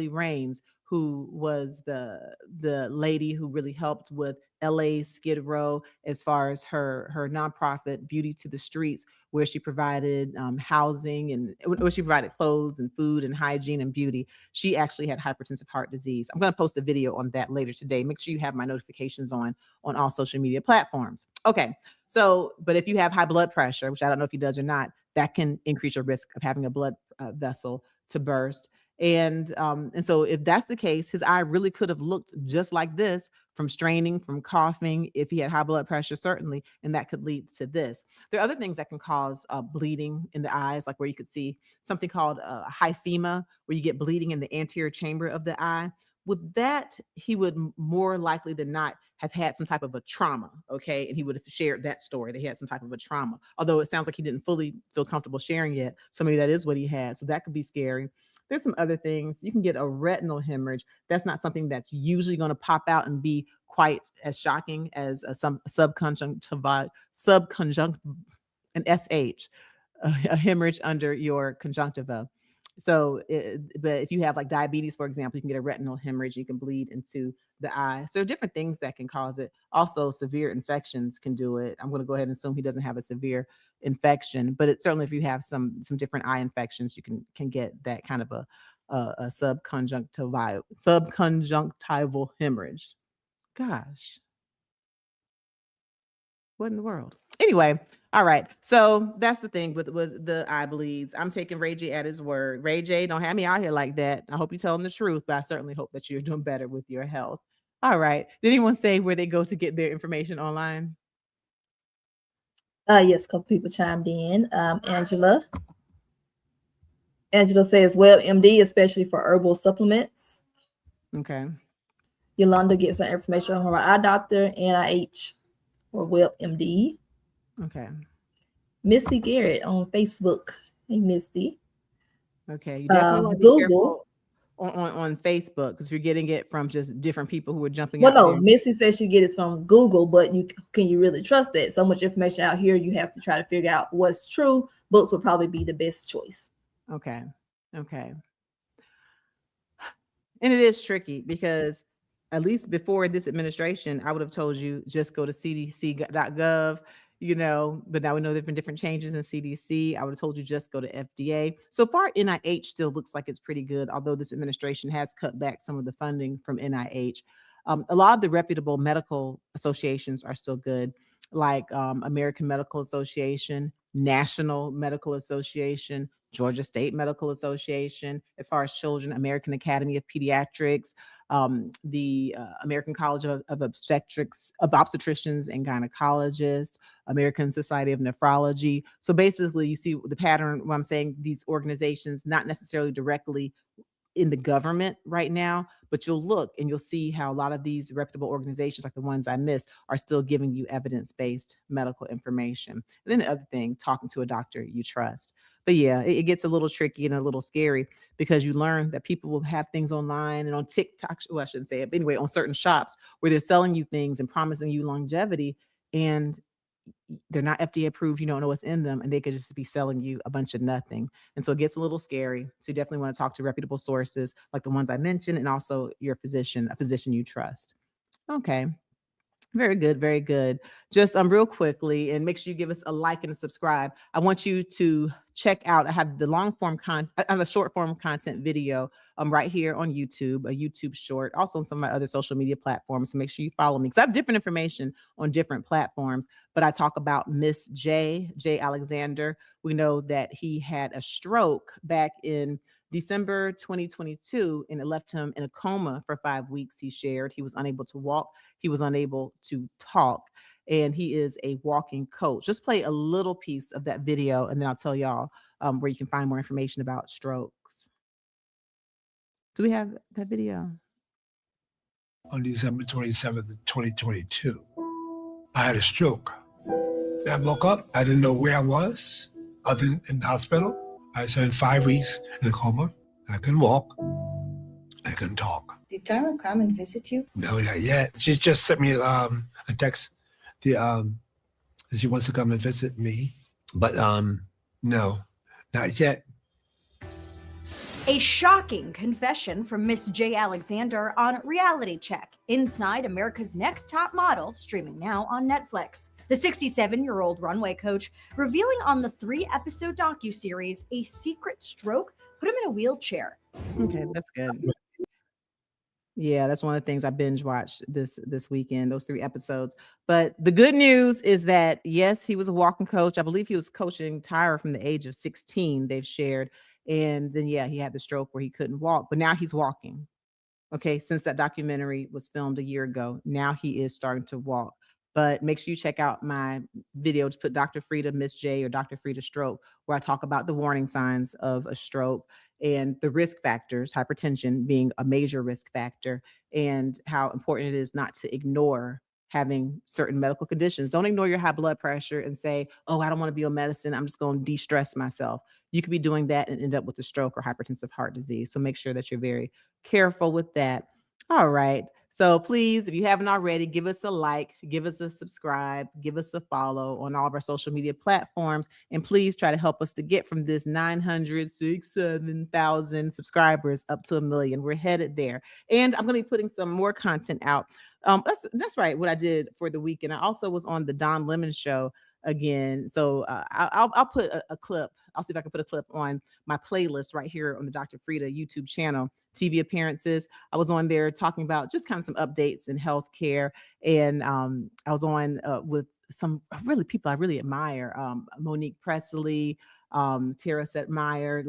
Raines, who was the lady who really helped with LA Skid Row as far as her nonprofit Beauty to the Streets, where she provided housing and where she provided clothes and food and hygiene and beauty. She actually had hypertensive heart disease. I'm going to post a video on that later today. Make sure you have my notifications on all social media platforms. Okay, so but if you have high blood pressure, which I don't know if he does or not, that can increase your risk of having a blood vessel to burst. And so if that's the case, his eye really could have looked just like this from straining, from coughing, if he had high blood pressure, certainly, and that could lead to this. There are other things that can cause bleeding in the eyes, like where you could see something called hyphema, where you get bleeding in the anterior chamber of the eye. With that, he would more likely than not have had some type of a trauma, okay? And he would have shared that story, that he had some type of a trauma, although it sounds like he didn't fully feel comfortable sharing it. So maybe that is what he had. So that could be scary. There's some other things. You can get a retinal hemorrhage. That's not something that's usually going to pop out and be quite as shocking as some subconjunctival, an SH, a hemorrhage under your conjunctiva. So, but if you have like diabetes, for example, you can get a retinal hemorrhage. You can bleed into the eye. So different things that can cause it. Also, severe infections can do it. I'm going to go ahead and assume he doesn't have a severe infection, but it certainly, if you have some different eye infections, you can get that kind of a subconjunctival hemorrhage. Gosh, what in the world? Anyway, all right. So that's the thing with the eye bleeds. I'm taking Ray J at his word. Ray J, don't have me out here like that. I hope you're telling the truth, but I certainly hope that you're doing better with your health. All right. Did anyone say where they go to get their information online? Yes, a couple people chimed in. Angela says WebMD, especially for herbal supplements. Okay. Yolanda gets some information from her eye doctor, NIH or WebMD. Okay. Missy Garrett on Facebook. Hey, Missy. Okay. You definitely want to be Google on Facebook, because you're getting it from just different people who are jumping Well, out no, there. Missy says she get it from Google, but can you really trust that? So much information out here, you have to try to figure out what's true. Books would probably be the best choice. Okay. And it is tricky because at least before this administration, I would have told you just go to cdc.gov, but now we know there have been different changes in CDC. I would have told you just go to FDA. So far, NIH still looks like it's pretty good, although this administration has cut back some of the funding from NIH. A lot of the reputable medical associations are still good, like American Medical Association, National Medical Association, Georgia State Medical Association. As far as children, American Academy of Pediatrics, the American College of Obstetricians and Gynecologists, American Society of Nephrology. So basically, you see the pattern when I'm saying these organizations, not necessarily directly in the government right now, but you'll look and you'll see how a lot of these reputable organizations, like the ones I missed, are still giving you evidence-based medical information. And then the other thing, talking to a doctor you trust. But yeah, it gets a little tricky and a little scary because you learn that people will have things online and on TikTok, well, I shouldn't say it, but anyway, on certain shops where they're selling you things and promising you longevity, and they're not FDA approved. You don't know what's in them, and they could just be selling you a bunch of nothing. And so it gets a little scary. So you definitely want to talk to reputable sources like the ones I mentioned, and also your physician, a physician you trust. Okay. Very good. Very good. Just real quickly, and make sure you give us a like and a subscribe. I want you to check out, I have the long form I have a short form content video right here on YouTube, a YouTube short, also on some of my other social media platforms. So make sure you follow me because I have different information on different platforms. But I talk about Miss Jay Alexander. We know that he had a stroke back in December 2022, and it left him in a coma for 5 weeks. He shared he was unable to walk, he was unable to talk, and he is a walking coach. Just play a little piece of that video, and then I'll tell y'all where you can find more information about strokes. Do we have that video? On December 27th, 2022, I had a stroke. I woke up, I didn't know where I was, other than in the hospital. I spent 5 weeks in a coma. I couldn't walk. I couldn't talk. Did Tara come and visit you? No, not yet. She just sent me a text. She wants to come and visit me, but no, not yet. A shocking confession from Miss Jay Alexander on Reality Check, Inside America's Next Top Model, streaming now on Netflix. The 67-year-old runway coach revealing on the 3-episode docuseries a secret stroke put him in a wheelchair. Okay, that's good. Yeah, that's one of the things I binge watched this weekend, those 3 episodes. But the good news is that, yes, he was a walking coach. I believe he was coaching Tyra from the age of 16, they've shared. And then, yeah, he had the stroke where he couldn't walk, but now he's walking. Okay, since that documentary was filmed a year ago, now he is starting to walk. But make sure you check out my video. Just put Dr. Frita, Miss J, or Dr. Frita stroke, where I talk about the warning signs of a stroke and the risk factors, hypertension being a major risk factor, and how important it is not to ignore having certain medical conditions. Don't ignore your high blood pressure and say, oh, I don't want to be on medicine, I'm just going to de-stress myself. You could be doing that and end up with a stroke or hypertensive heart disease. So make sure that you're very careful with that. All right. So please, if you haven't already, give us a like, give us a subscribe, give us a follow on all of our social media platforms. And please try to help us to get from this 967,000 subscribers up to 1 million. We're headed there. And I'm going to be putting some more content out. That's right, what I did for the weekend. I also was on the Don Lemon show again. So I'll put a clip. I'll see if I can put a clip on my playlist right here on the Dr. Frita YouTube channel. TV appearances. I was on there talking about just kind of some updates in healthcare. And I was on with some really people I really admire. Monique Presley, Tara Setmeyer,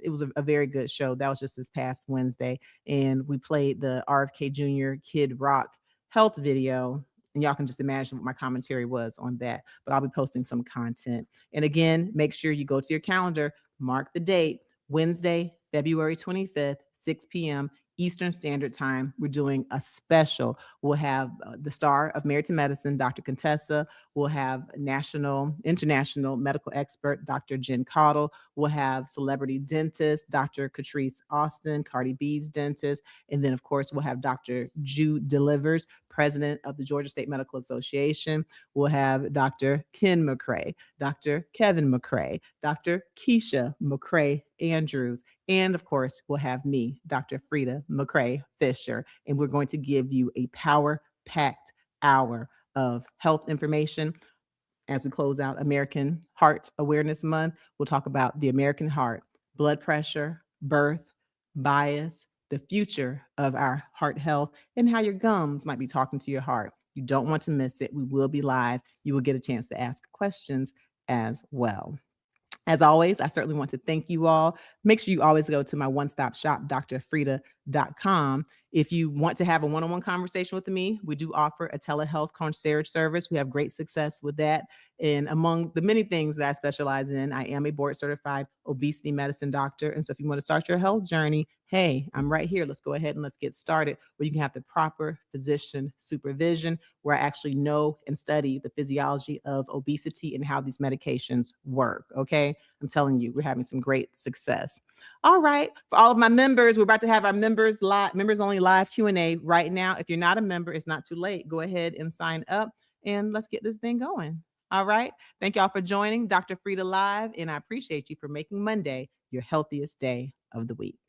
it was a very good show. That was just this past Wednesday. And we played the RFK Jr. Kid Rock health video. And y'all can just imagine what my commentary was on that. But I'll be posting some content. And again, make sure you go to your calendar, mark the date, Wednesday, February 25th, 6 p.m. Eastern Standard Time. We're doing a special. We'll have the star of Married to Medicine, Dr. Contessa. We'll have international medical expert, Dr. Jen Cottle. We'll have celebrity dentist, Dr. Catrice Austin, Cardi B's dentist. And then, of course, we'll have Dr. Jude Delivers, president of the Georgia State Medical Association. We'll have Dr. Ken McCrae, Dr. Kevin McCrae, Dr. Keisha McCrae Andrews, and of course, we'll have me, Dr. Frita McCrae Fisher, and we're going to give you a power-packed hour of health information. As we close out American Heart Awareness Month, we'll talk about the American heart, blood pressure, birth, bias, the future of our heart health, and how your gums might be talking to your heart. You don't want to miss it. We will be live. You will get a chance to ask questions as well. As always, I certainly want to thank you all. Make sure you always go to my one-stop shop, drfrita.com. If you want to have a one-on-one conversation with me, we do offer a telehealth concierge service. We have great success with that. And among the many things that I specialize in, I am a board-certified obesity medicine doctor. And so if you want to start your health journey, hey, I'm right here. Let's go ahead and let's get started, where you can have the proper physician supervision, where I actually know and study the physiology of obesity and how these medications work. Okay. I'm telling you, we're having some great success. All right. For all of my members, we're about to have our members only live Q&A right now. If you're not a member, it's not too late. Go ahead and sign up and let's get this thing going. All right. Thank y'all for joining Dr. Frita Live. And I appreciate you for making Monday your healthiest day of the week.